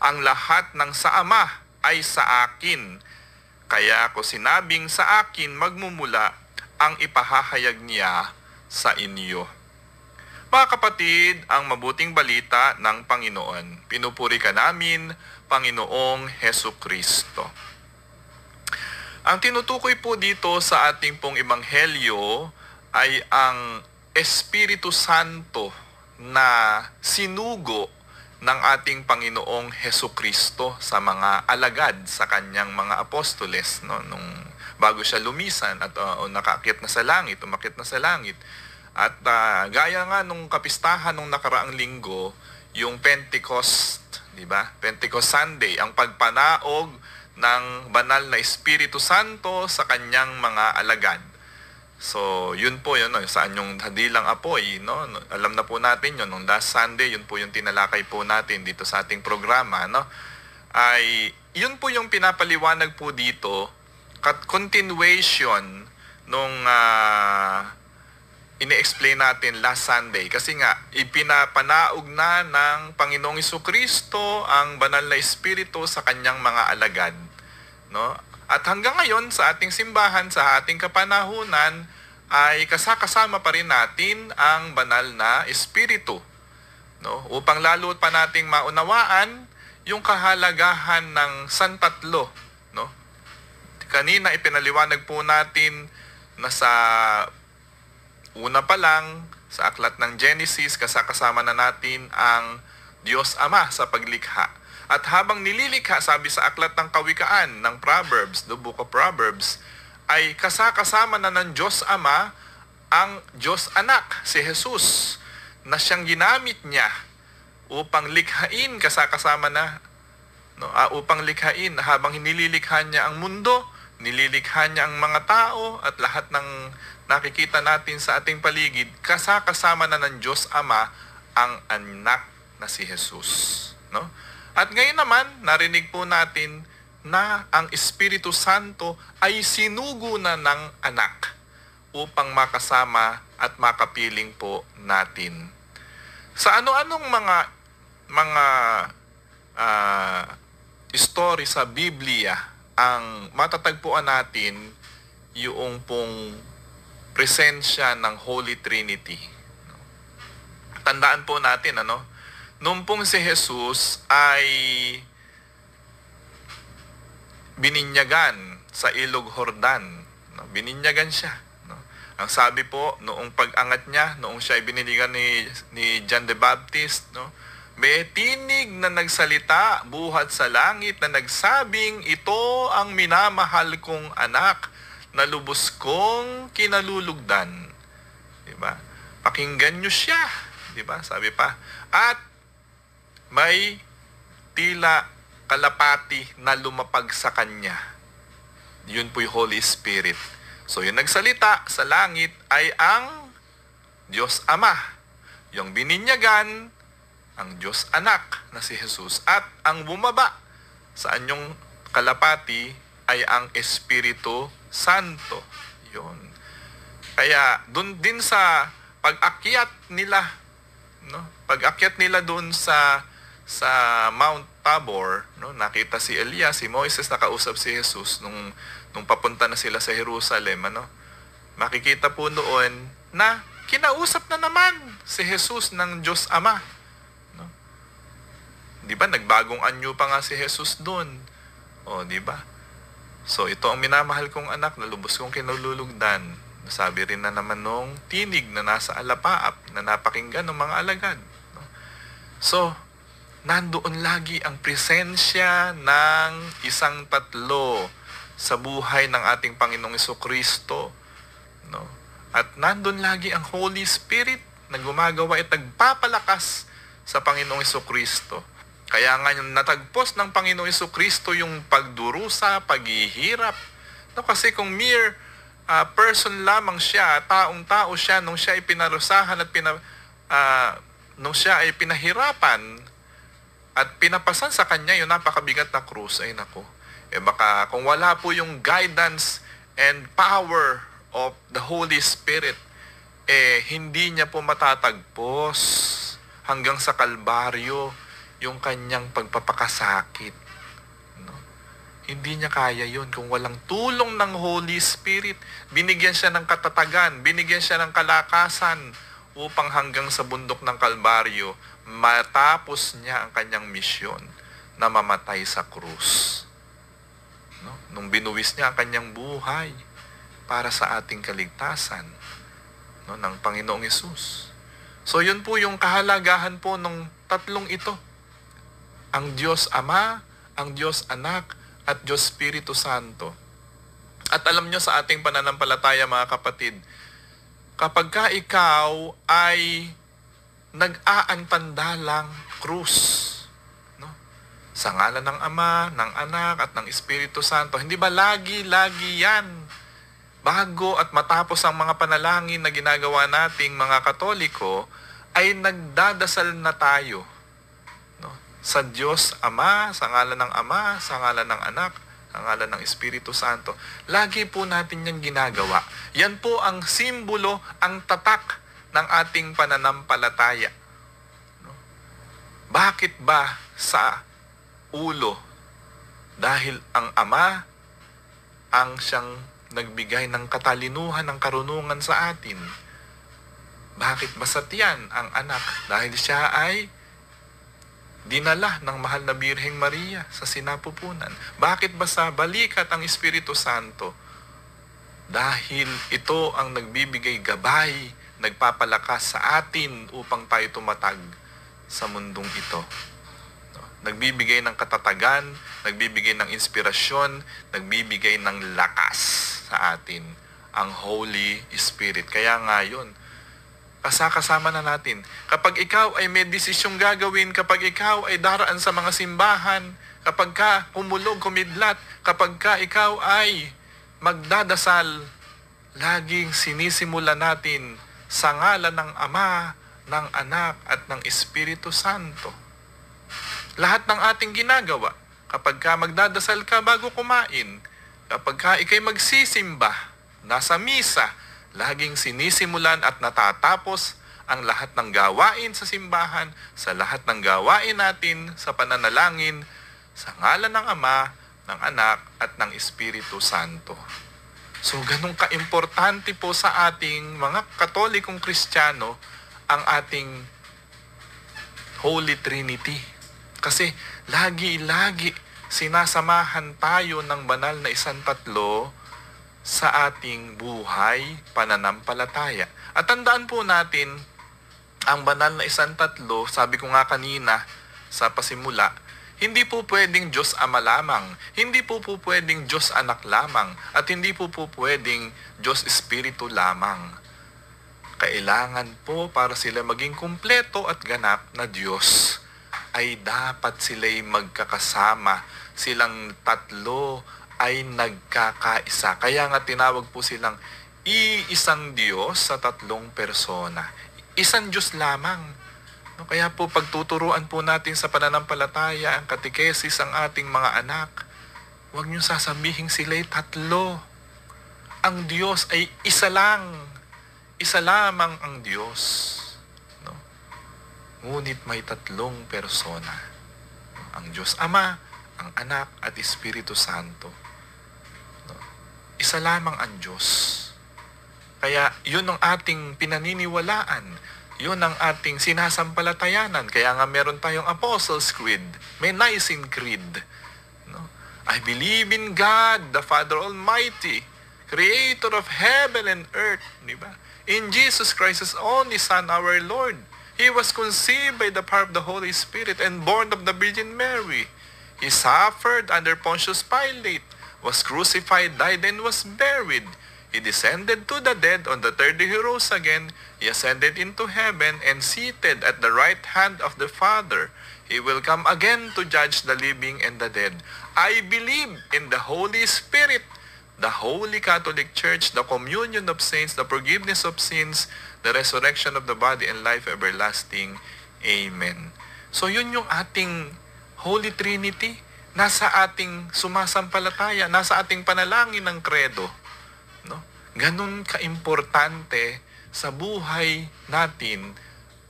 Ang lahat ng sa Ama ay sa akin. Kaya ako sinabing sa akin magmumula ang ipahahayag niya sa inyo. Mga kapatid, ang mabuting balita ng Panginoon. Pinupuri ka namin, Panginoong Hesukristo. Ang tinutukoy po dito sa ating pong ebanghelyo ay ang Espiritu Santo na sinugo ng ating Panginoong Hesukristo sa mga alagad, sa kanyang mga apostoles, no? Nung bago siya lumisan at nakaakyat na sa langit, umakyat na sa langit. At gaya nga nung kapistahan nung nakaraang linggo, yung Pentecost, di ba? Pentecost Sunday, ang pagpanaog ng banal na Espiritu Santo sa kanyang mga alagad. So, yun po yun, no? Saan yung hadilang apoy, no? Alam na po natin yun, nung last Sunday, yun po yung tinalakay po natin dito sa ating programa, no? Ay, yun po yung pinapaliwanag po dito, continuation nung ine-explain natin last Sunday. Kasi nga, ipinapanaog na ng Panginoong Jesucristo ang banal na Espiritu sa kanyang mga alagad, no? At hanggang ngayon, sa ating simbahan, sa ating kapanahunan, ay kasama pa rin natin ang banal na Espiritu, no? Upang lalo pa nating maunawaan yung kahalagahan ng San Tatlo, no? Kanina ipinaliwanag po natin na sa una pa lang, sa aklat ng Genesis, kasama na natin ang Diyos Ama sa paglikha. At habang nililikha, sabi sa aklat ng Kawikaan, ng Proverbs, the Book of Proverbs, ay kasama na ng Diyos Ama ang Diyos Anak, si Jesus, na siyang ginamit niya upang likhain kasama na no, upang likhain habang nililikha niya ang mundo, nililikha niya ang mga tao at lahat ng nakikita natin sa ating paligid, kasama na ng Diyos Ama ang anak na si Jesus, no? At ngayon naman, narinig po natin na ang Espiritu Santo ay sinugo na ng anak upang makasama at makapiling po natin. Sa ano-anong mga story sa Biblia ang matatagpuan natin yung pong presensya ng Holy Trinity. Tandaan po natin, nung pong si Jesus ay bininyagan sa Ilog Jordan, bininyagan siya. Ang sabi po, noong pag-angat niya, noong siya ay biniligan ni John the Baptist, may tinig na nagsalita buhat sa langit na nagsabing, ito ang minamahal kong anak na lubos kong kinalulugdan. Diba? Pakinggan niyo siya. Diba? Sabi pa. At may tila kalapati na lumapag sa kanya. Yun po yung Holy Spirit. So yung nagsalita sa langit ay ang Diyos Ama. Yung bininyagan, ang Diyos Anak na si Jesus. At ang bumaba sa anyong kalapati ay ang Espiritu Santo. Yun. Kaya dun din sa pag-akyat nila, pag-akyat nila dun sa Mount Tabor, nakita si Elias, si Moises, nakausap si Jesus nung papunta na sila sa Jerusalem, makikita po noon na kinausap na naman si Jesus ng Diyos Ama. Di ba? Nagbagong anyo pa nga si Jesus doon. O, di ba? So, ito ang minamahal kong anak na lubos kong kinululugdan. Sabi rin na naman nung tinig na nasa alapaap na napakinggan ng mga alagad. So, nandoon lagi ang presensya ng isang tatlo sa buhay ng ating Panginoong Jesucristo. At nandun lagi ang Holy Spirit na gumagawa at nagpapalakas sa Panginoong Jesucristo. Kaya nga yung natagpos ng Panginoong Jesucristo yung pagdurusa, paghihirap. Kasi kung mere person lamang siya, taong-tao siya, nung siya ay pinarusahan at nung siya ay pinahirapan at pinapasan sa kanya yung napakabigat na krus, ay nako. Baka kung wala po yung guidance and power of the Holy Spirit, hindi niya po matatagpos hanggang sa Kalbaryo yung kanyang pagpapakasakit. Hindi niya kaya yun kung walang tulong ng Holy Spirit. Binigyan siya ng katatagan, binigyan siya ng kalakasan upang hanggang sa bundok ng Kalbaryo, matapos niya ang kanyang misyon na mamatay sa krus. Nung binuwis niya ang kanyang buhay para sa ating kaligtasan ng Panginoong Hesus. So yun po yung kahalagahan po ng tatlong ito. Ang Diyos Ama, ang Diyos Anak, at Diyos Espiritu Santo. At alam nyo sa ating pananampalataya mga kapatid, kapag ka ikaw ay nag-aantandalang krus, sa ngalan ng Ama, ng Anak, at ng Espiritu Santo, hindi ba lagi yan? Bago at matapos ang mga panalangin na ginagawa nating mga Katoliko, ay nagdadasal na tayo sa Diyos Ama, sa ngalan ng Ama, sa ngalan ng Anak, sa ngalan ng Espiritu Santo. Lagi po natin yan ginagawa. Yan po ang simbolo, ang tatak ng ating pananampalataya. Bakit ba sa ulo? Dahil ang Ama ang siyang nagbigay ng katalinuhan, ng karunungan sa atin. Bakit ba sa tiyan ang anak? Dahil siya ay dinala ng mahal na Birheng Maria sa sinapupunan. Bakit ba sa balikat ang Espiritu Santo? Dahil ito ang nagbibigay gabay, nagpapalakas sa atin upang tayo tumatag sa mundong ito. Nagbibigay ng katatagan, nagbibigay ng inspirasyon, nagbibigay ng lakas sa atin, ang Holy Spirit. Kaya nga yun, kasama na natin. Kapag ikaw ay may desisyong gagawin, kapag ikaw ay daraan sa mga simbahan, kapag ka humulog, kumidlat, kapag ka ikaw ay magdadasal, laging sinisimula natin sa ngalan ng Ama, ng Anak, at ng Espiritu Santo. Lahat ng ating ginagawa, kapag ka magdadasal ka bago kumain, kapag ka ikay magsisimba, nasa misa, laging sinisimulan at natatapos ang lahat ng gawain sa simbahan, sa lahat ng gawain natin sa pananalangin, sa ngalan ng Ama, ng Anak, at ng Espiritu Santo. So, ganun ka-importante po sa ating mga Katolikong Kristiyano ang ating Holy Trinity. Kasi lagi-lagi sinasamahan tayo ng banal na isang tatlo sa ating buhay pananampalataya. At tandaan po natin, ang banal na isang tatlo, sabi ko nga kanina sa pasimula, hindi po pwedeng Diyos Ama lamang, hindi po pwedeng Diyos Anak lamang, at hindi po pwedeng Diyos Espiritu lamang. Kailangan po para sila maging kumpleto at ganap na Diyos, ay dapat sila'y magkakasama. Silang tatlo ay nagkakaisa. Kaya nga tinawag po silang iisang Diyos sa tatlong persona. Isang Diyos lamang. No, kaya po pagtuturuan po natin sa pananampalataya, ang katekesis ang ating mga anak, huwag niyo sasabihin sila'y tatlo. Ang Diyos ay isa lang. Isa lamang ang Diyos. No? Ngunit may tatlong persona. Ang Diyos Ama, ang Anak, at Espiritu Santo. No? Isa lamang ang Diyos. Kaya yun ang ating pinaniniwalaan. Yun ang ating sinasampalatayanan. Kaya nga meron tayong Apostles' Creed. May Nicene Creed. No? I believe in God, the Father Almighty, Creator of heaven and earth. Di ba? In Jesus Christ, His only Son, our Lord. He was conceived by the power of the Holy Spirit and born of the Virgin Mary. He suffered under Pontius Pilate, was crucified, died, and was buried. He descended to the dead. On the third day He rose again. He ascended into heaven and seated at the right hand of the Father. He will come again to judge the living and the dead. I believe in the Holy Spirit, the Holy Catholic Church, the communion of saints, the forgiveness of sins, the resurrection of the body, and life everlasting. Amen. So yun yung ating Holy Trinity. Nasa ating sumasampalataya, nasa ating panalangin ng credo. No? Ganun kaimportante sa buhay natin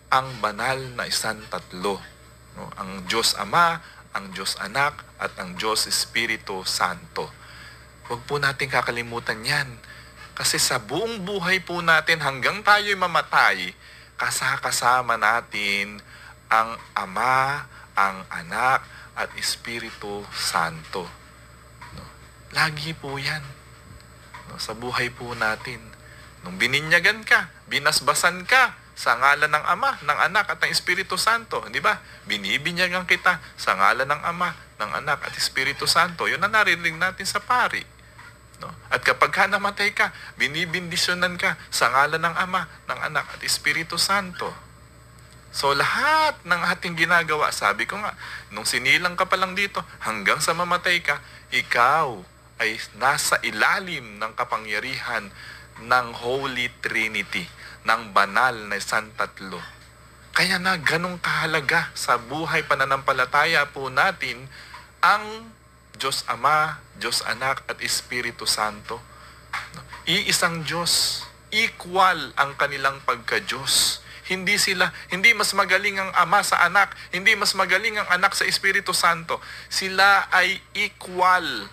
ang banal na isang tatlo. No? Ang Diyos Ama, ang Diyos Anak, at ang Diyos Espiritu Santo. Huwag po natin kakalimutan yan. Kasi sa buong buhay po natin hanggang tayo'y mamatay, kasama natin ang Ama, ang Anak, at Espiritu Santo. No? Lagi po yan. No? Sa buhay po natin. Nung bininyagan ka, binasbasan ka sa ngalan ng Ama, ng Anak, at ng Espiritu Santo. Di ba? Binibinyagan kita sa ngalan ng Ama, ng Anak, at Espiritu Santo. Yun ang narinig natin sa pari. No? At kapag ka namatay ka, binibindisyonan ka sa ngalan ng Ama, ng Anak, at Espiritu Santo. So lahat ng ating ginagawa, sabi ko nga, nung sinilang ka pa lang dito, hanggang sa mamatay ka, ikaw ay nasa ilalim ng kapangyarihan ng Holy Trinity, ng banal na isang tatlo. Kaya na ganong kahalaga sa buhay pananampalataya po natin ang Diyos Ama, Diyos Anak, at Espiritu Santo. Iisang Diyos, equal ang kanilang pagka-Diyos. Hindi mas magaling ang Ama sa Anak, hindi mas magaling ang Anak sa Espiritu Santo. Sila ay equal.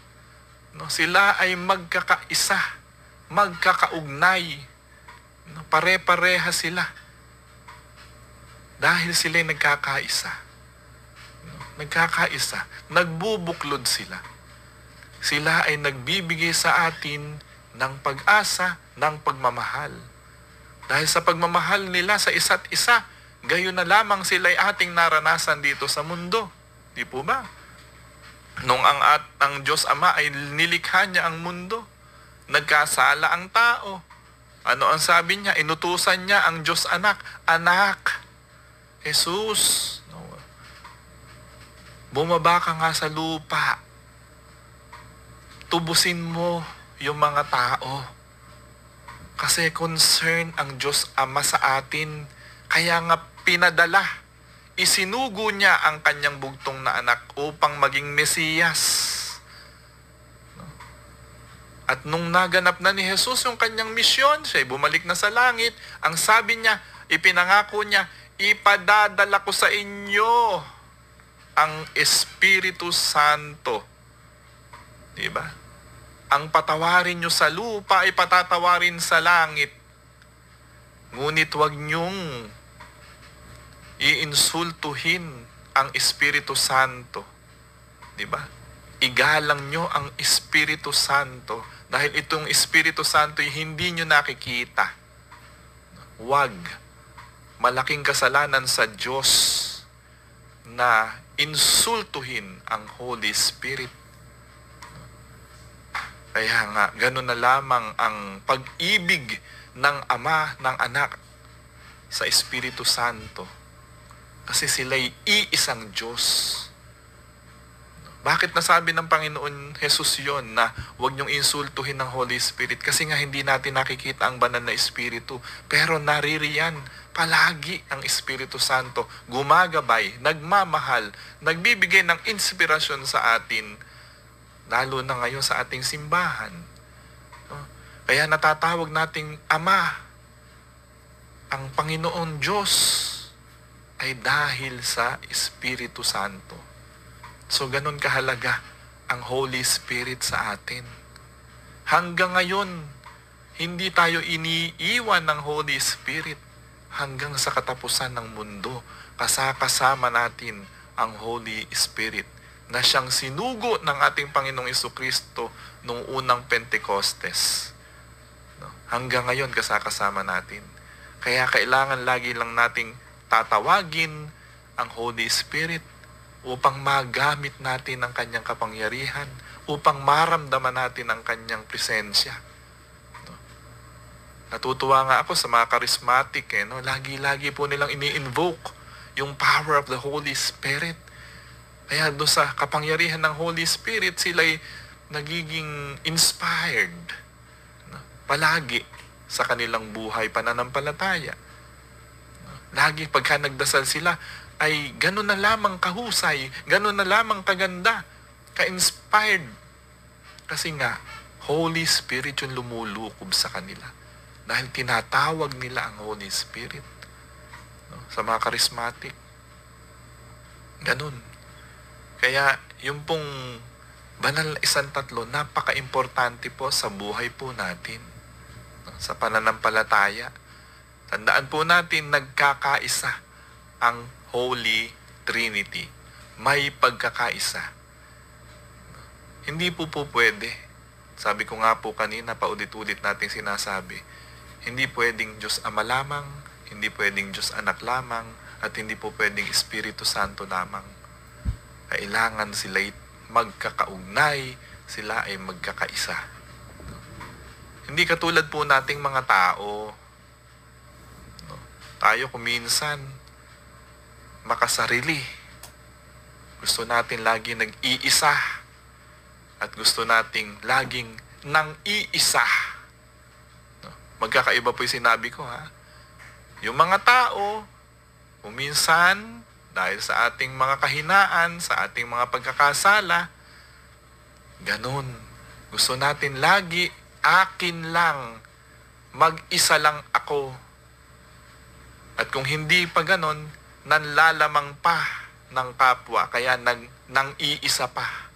No? Sila ay magkakaisa, magkakaugnay. No? Pare-pareha sila. Dahil sila ay nagkakaisa. No? Nagkakaisa. Nagbubuklod sila. Sila ay nagbibigay sa atin ng pag-asa, ng pagmamahal. Dahil sa pagmamahal nila sa isa't isa, gayon na lamang sila ay ating naranasan dito sa mundo. Di po ba? Nung ang Diyos Ama ay nilikha niya ang mundo, nagkasala ang tao. Ano ang sabi niya? Inutusan niya ang Diyos anak. Anak, Jesus, bumaba ka nga sa lupa. Tubusin mo yung mga tao. Kasi concern ang Diyos Ama sa atin. Kaya nga pinadala. Isinugo niya ang kanyang bugtong na anak upang maging Mesiyas. At nung naganap na ni Jesus yung kanyang misyon, siya'y bumalik na sa langit. Ang sabi niya, ipinangako niya, ipadadala ko sa inyo ang Espiritu Santo. Diba? Ang patawarin nyo sa lupa ay patatawarin sa langit. Ngunit huwag nyong iinsultuhin ang Espiritu Santo. Diba? Igalang nyo ang Espiritu Santo dahil itong Espiritu Santo ay hindi nyo nakikita. Huwag. Malaking kasalanan sa Diyos na insultuhin ang Holy Spirit. Kaya nga, gano'n na lamang ang pag-ibig ng Ama, ng Anak sa Espiritu Santo. Kasi sila'y iisang Diyos. Bakit nasabi ng Panginoon Jesus yon na huwag niyong insultuhin ng Holy Spirit? Kasi nga hindi natin nakikita ang banal na Espiritu. Pero naririyan palagi ang Espiritu Santo. Gumagabay, nagmamahal, nagbibigay ng inspirasyon sa atin. Lalo na ngayon sa ating simbahan. Kaya natatawag nating Ama. Ang Panginoon Diyos ay dahil sa Espiritu Santo. So, ganun kahalaga ang Holy Spirit sa atin. Hanggang ngayon, hindi tayo iniiwan ng Holy Spirit hanggang sa katapusan ng mundo. Kasama natin ang Holy Spirit na siyang sinugo ng ating Panginoong Jesucristo noong unang Pentecostes. Hanggang ngayon, kasama natin. Kaya kailangan lagi lang nating tatawagin ang Holy Spirit upang magamit natin ang kanyang kapangyarihan, upang maramdaman natin ang kanyang presensya. Natutuwa nga ako sa mga charismatic, lagi-lagi po nilang ini-invoke yung power of the Holy Spirit. Kaya doon sa kapangyarihan ng Holy Spirit, sila'y nagiging inspired palagi sa kanilang buhay pananampalataya. Lagi pagka nagdasal sila, ay gano'n na lamang kahusay, gano'n na lamang kaganda, ka-inspired. Kasi nga, Holy Spirit yung lumulukob sa kanila. Dahil tinatawag nila ang Holy Spirit. Sa mga charismatic. Ganun. Kaya, yung pong banal na isang tatlo, napaka-importante po sa buhay po natin. Sa pananampalataya. Tandaan po natin, nagkakaisa ang Holy Trinity. May pagkakaisa. Hindi po pwede. Sabi ko nga po kanina, paulit-ulit natin sinasabi, hindi pwedeng Diyos Ama lamang, hindi pwedeng Diyos Anak lamang, at hindi po pwedeng Espiritu Santo lamang. Kailangan sila'y magkakaugnay, sila ay magkakaisa. Hindi katulad po nating mga tao. Tayo kuminsan, makasarili. Gusto natin lagi nag-iisa. At gusto nating laging nang-iisa. Magkakaiba po yung sinabi ko, ha? Yung mga tao, kuminsan, dahil sa ating mga kahinaan, sa ating mga pagkakasala, ganun. Gusto natin lagi, akin lang, mag-isa lang ako. At kung hindi pa ganun, nanlalamang pa ng kapwa, kaya nang-iisa pa.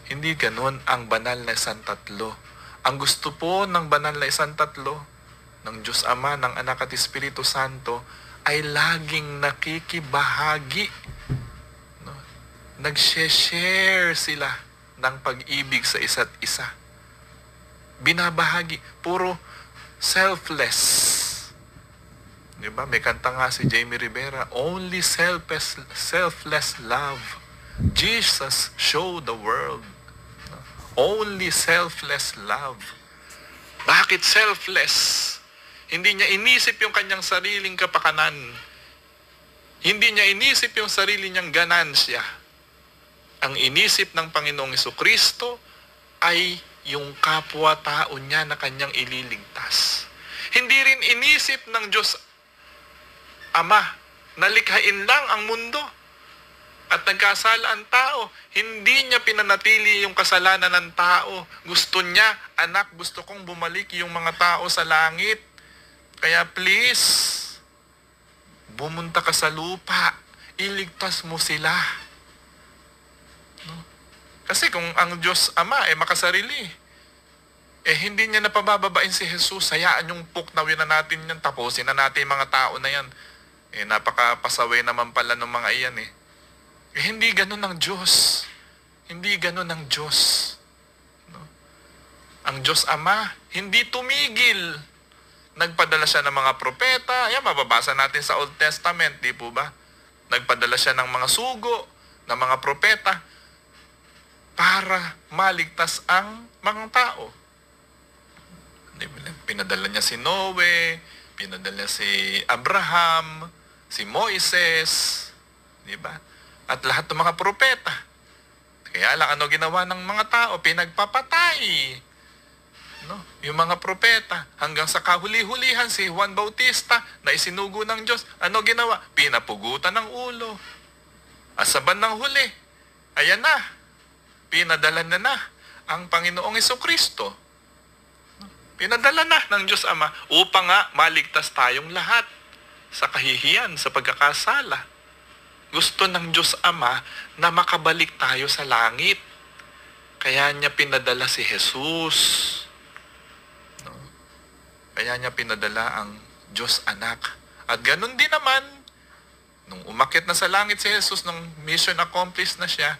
Hindi ganun ang banal na isang tatlo. Ang gusto po ng banal na isang tatlo, ng Diyos Ama, ng Anak at Espiritu Santo, ay laging nakikibahagi. Nag-share sila ng pag-ibig sa isa't isa. Binabahagi. Puro selfless. Diba? May kanta nga si Jamie Rivera, only selfless love. Jesus showed the world. Only selfless love. Bakit selfless? Hindi niya inisip yung kanyang sariling kapakanan. Hindi niya inisip yung sarili niyang ganansya. Ang inisip ng Panginoong Jesucristo ay yung kapwa-tao niya na kanyang ililigtas. Hindi rin inisip ng Diyos Ama na likhain lang ang mundo at nagkasala ang tao. Hindi niya pinanatili yung kasalanan ng tao. Gusto niya, anak, gusto kong bumalik yung mga tao sa langit. Kaya please, bumunta ka sa lupa. Iligtas mo sila. No? Kasi kung ang Diyos Ama ay makasarili, hindi niya napabababain si Jesus. Hayaan yung puknawin na natin yan. Tapusin na natin yung mga tao na yan. Napakapasaway naman pala ng mga iyan hindi ganun ang Diyos. Hindi ganun ang Diyos. No? Ang Diyos Ama, hindi tumigil. Nagpadala siya ng mga propeta. Ayan, mababasa natin sa Old Testament, di po ba? Nagpadala siya ng mga sugo, ng mga propeta, para maligtas ang mga tao. Pinadala niya si Noe, pinadala niya si Abraham, si Moises, di ba? At lahat ng mga propeta. Kaya lang ano ginawa ng mga tao? Pinagpapatay. No? Yung mga propeta, hanggang sa kahuli-hulihan si Juan Bautista na isinugo ng Diyos, ano ginawa? Pinapugutan ng ulo. At sa bandang huli, ayan na, pinadala na ang Panginoong Jesucristo. Pinadala na ng Diyos Ama upang nga maligtas tayong lahat sa kahihiyan, sa pagkakasala. Gusto ng Diyos Ama na makabalik tayo sa langit. Kaya niya pinadala si Jesus. No? Kaya niya pinadala ang Diyos Anak. At ganun din naman, nung umakyat na sa langit si Jesus, nung mission accomplished na siya,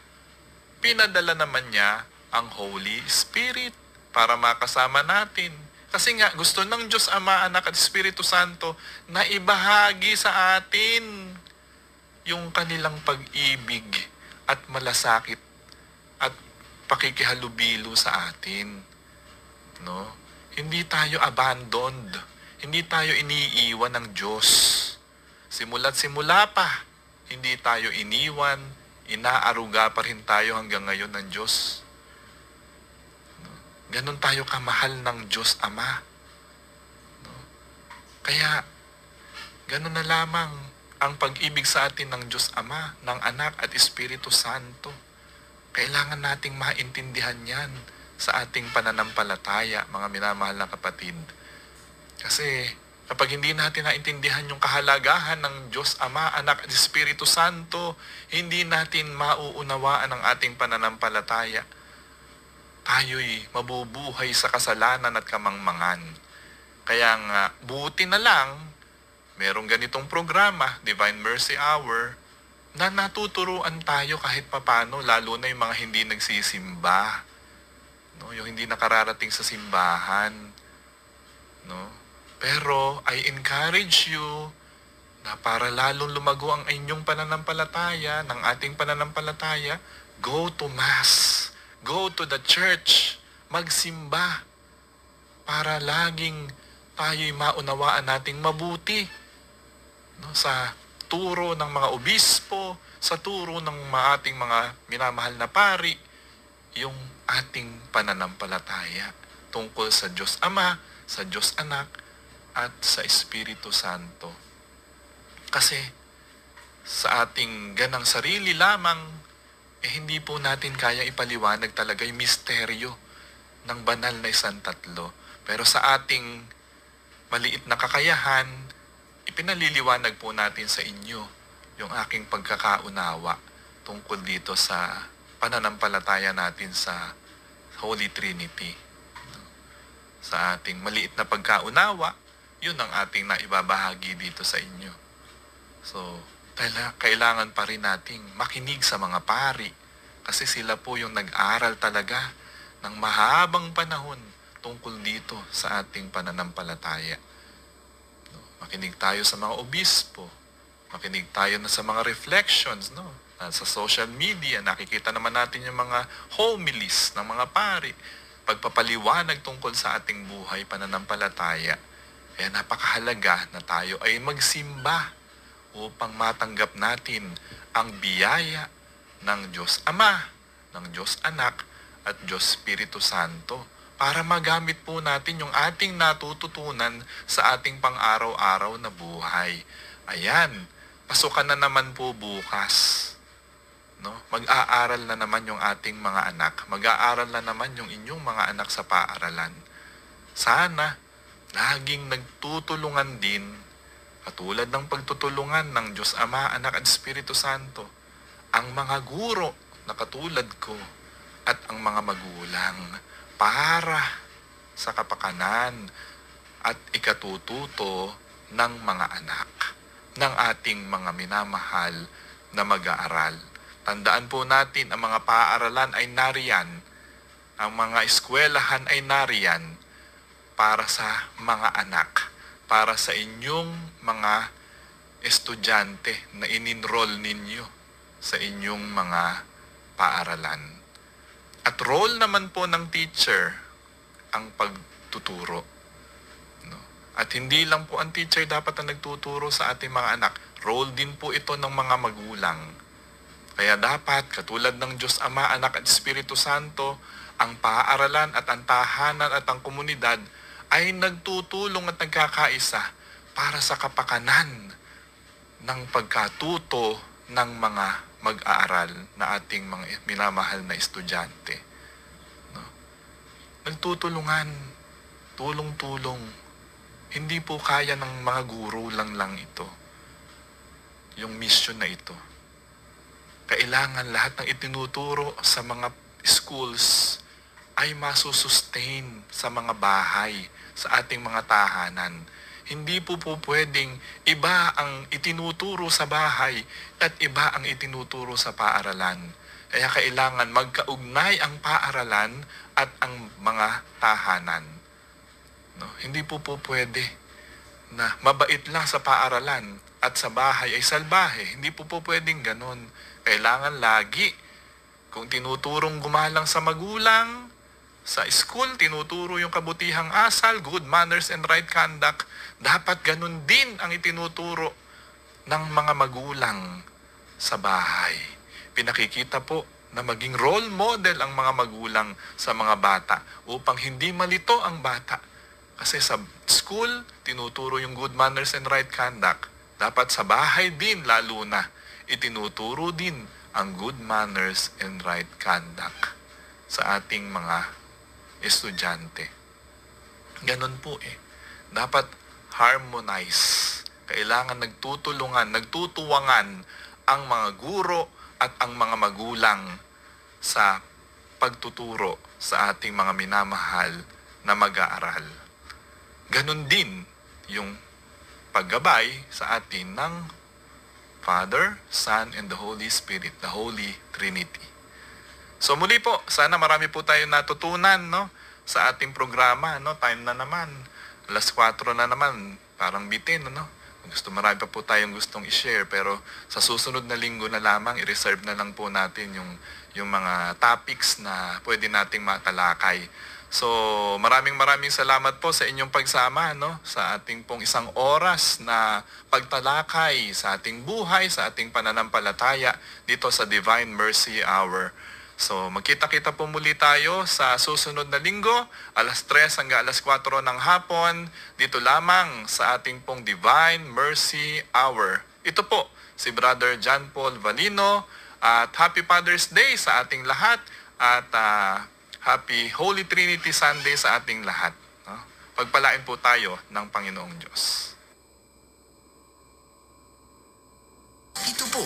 pinadala naman niya ang Holy Spirit para makasama natin. Kasi nga, gusto ng Diyos Ama, Anak at Espiritu Santo na ibahagi sa atin yung kanilang pag-ibig at malasakit at pakikihalubilo sa atin. No? Hindi tayo abandoned. Hindi tayo iniiwan ng Diyos. Simula't simula pa, hindi tayo iniwan, inaaruga pa rin tayo hanggang ngayon ng Diyos. No? Ganon tayo kamahal ng Diyos Ama. No? Kaya, ganon na lamang ang pag-ibig sa atin ng Diyos Ama, ng Anak at Espiritu Santo. Kailangan nating maintindihan yan sa ating pananampalataya, mga minamahal na kapatid. Kasi kapag hindi natin naintindihan yung kahalagahan ng Diyos Ama, Anak at Espiritu Santo, hindi natin mauunawaan ang ating pananampalataya. Tayo'y mabubuhay sa kasalanan at kamangmangan. Kaya nga, buti na lang, merong ganitong programa, Divine Mercy Hour, na natuturuan tayo kahit papano, lalo na yung mga hindi nagsisimba. No? Yung hindi nakararating sa simbahan. No? Pero I encourage you na para lalong lumago ang inyong pananampalataya, ng ating pananampalataya, go to Mass. Go to the church. Magsimba. Para laging tayo'y maunawaan nating mabuti. No, sa turo ng mga obispo, sa turo ng ating mga minamahal na pari, yung ating pananampalataya tungkol sa Diyos Ama, sa Diyos Anak, at sa Espiritu Santo. Kasi sa ating ganang sarili lamang, hindi po natin kaya ipaliwanag talaga yung misteryo ng banal na isang tatlo. Pero sa ating maliit na kakayahan, ipinaliliwanag po natin sa inyo yung aking pagkakaunawa tungkol dito sa pananampalataya natin sa Holy Trinity. Sa ating maliit na pagkaunawa, yun ang ating naibabahagi dito sa inyo. So, kailangan pa rin nating makinig sa mga pari kasi sila po yung nag-aral talaga ng mahabang panahon tungkol dito sa ating pananampalataya. Makinig tayo sa mga obispo. Makinig tayo na sa mga reflections, no? Sa social media, nakikita naman natin yung mga homilies ng mga pari. pagpapaliwanag tungkol sa ating buhay pananampalataya. Kaya napakahalaga na tayo ay magsimba upang matanggap natin ang biyaya ng Diyos Ama, ng Diyos Anak, at Diyos Espiritu Santo para magamit po natin yung ating natututunan sa ating pang-araw-araw na buhay. Ayan, pasukan na naman po bukas. No? Mag-aaral na naman yung ating mga anak. Mag-aaral na naman yung inyong mga anak sa paaralan. Sana, laging nagtutulungan din, katulad ng pagtutulungan ng Diyos Ama, Anak at Espiritu Santo, ang mga guro na katulad ko at ang mga magulang para sa kapakanan at ikatututo ng mga anak ng ating mga minamahal na mag-aaral. Tandaan po natin, ang mga paaralan ay nariyan, ang mga eskwelahan ay nariyan para sa mga anak, para sa inyong mga estudyante na in-enroll ninyo sa inyong mga paaralan. At role naman po ng teacher ang pagtuturo. No? At hindi lang po ang teacher dapat ang nagtuturo sa ating mga anak. Role din po ito ng mga magulang. Kaya dapat, katulad ng Diyos Ama, Anak at Espiritu Santo, ang paaralan at ang tahanan at ang komunidad ay nagtutulong at nagkakaisa para sa kapakanan ng pagkatuto ng mga mag-aaral na ating mga minamahal na estudyante. No? Nagtutulungan, tulong-tulong. Hindi po kaya ng mga guro lang ito. Yung mission na ito. Kailangan lahat ng itinuturo sa mga schools ay masusustain sa mga bahay, sa ating mga tahanan. Hindi po pwedeng iba ang itinuturo sa bahay at iba ang itinuturo sa paaralan. Kaya kailangan magkaugnay ang paaralan at ang mga tahanan. No? Hindi po pwede na mabait lang sa paaralan at sa bahay ay salbahe. Hindi po pwedeng ganon. Kailangan lagi, kung tinuturong gumalang sa magulang, sa school, tinuturo yung kabutihang asal, good manners and right conduct, dapat ganun din ang itinuturo ng mga magulang sa bahay. Pinakikita po na maging role model ang mga magulang sa mga bata upang hindi malito ang bata. Kasi sa school, tinuturo yung good manners and right conduct. Dapat sa bahay din, lalo na, itinuturo din ang good manners and right conduct sa ating mga estudyante. Ganon po Dapat harmonize. Kailangan nagtutulungan, nagtutuwangan ang mga guro at ang mga magulang sa pagtuturo sa ating mga minamahal na mag-aaral. Ganon din yung paggabay sa atin ng Father, Son, and the Holy Spirit, the Holy Trinity. So muli po, sana marami po tayong natutunan sa ating programa. Time na naman, 4:00 na naman, parang bitin. Gusto marami pa po tayong gustong i-share, pero sa susunod na linggo na lamang, i-reserve na lang po natin yung mga topics na pwede nating matalakay. So maraming salamat po sa inyong pagsama sa ating pong 1 oras na pagtalakay sa ating buhay, sa ating pananampalataya dito sa Divine Mercy Hour. So, magkita-kita po muli tayo sa susunod na linggo, 3:00 hanggang 4:00 ng hapon, dito lamang sa ating pong Divine Mercy Hour. Ito po, si Brother John Paul Valino, at Happy Father's Day sa ating lahat, at Happy Holy Trinity Sunday sa ating lahat. Pagpalain po tayo ng Panginoong Diyos. Ito po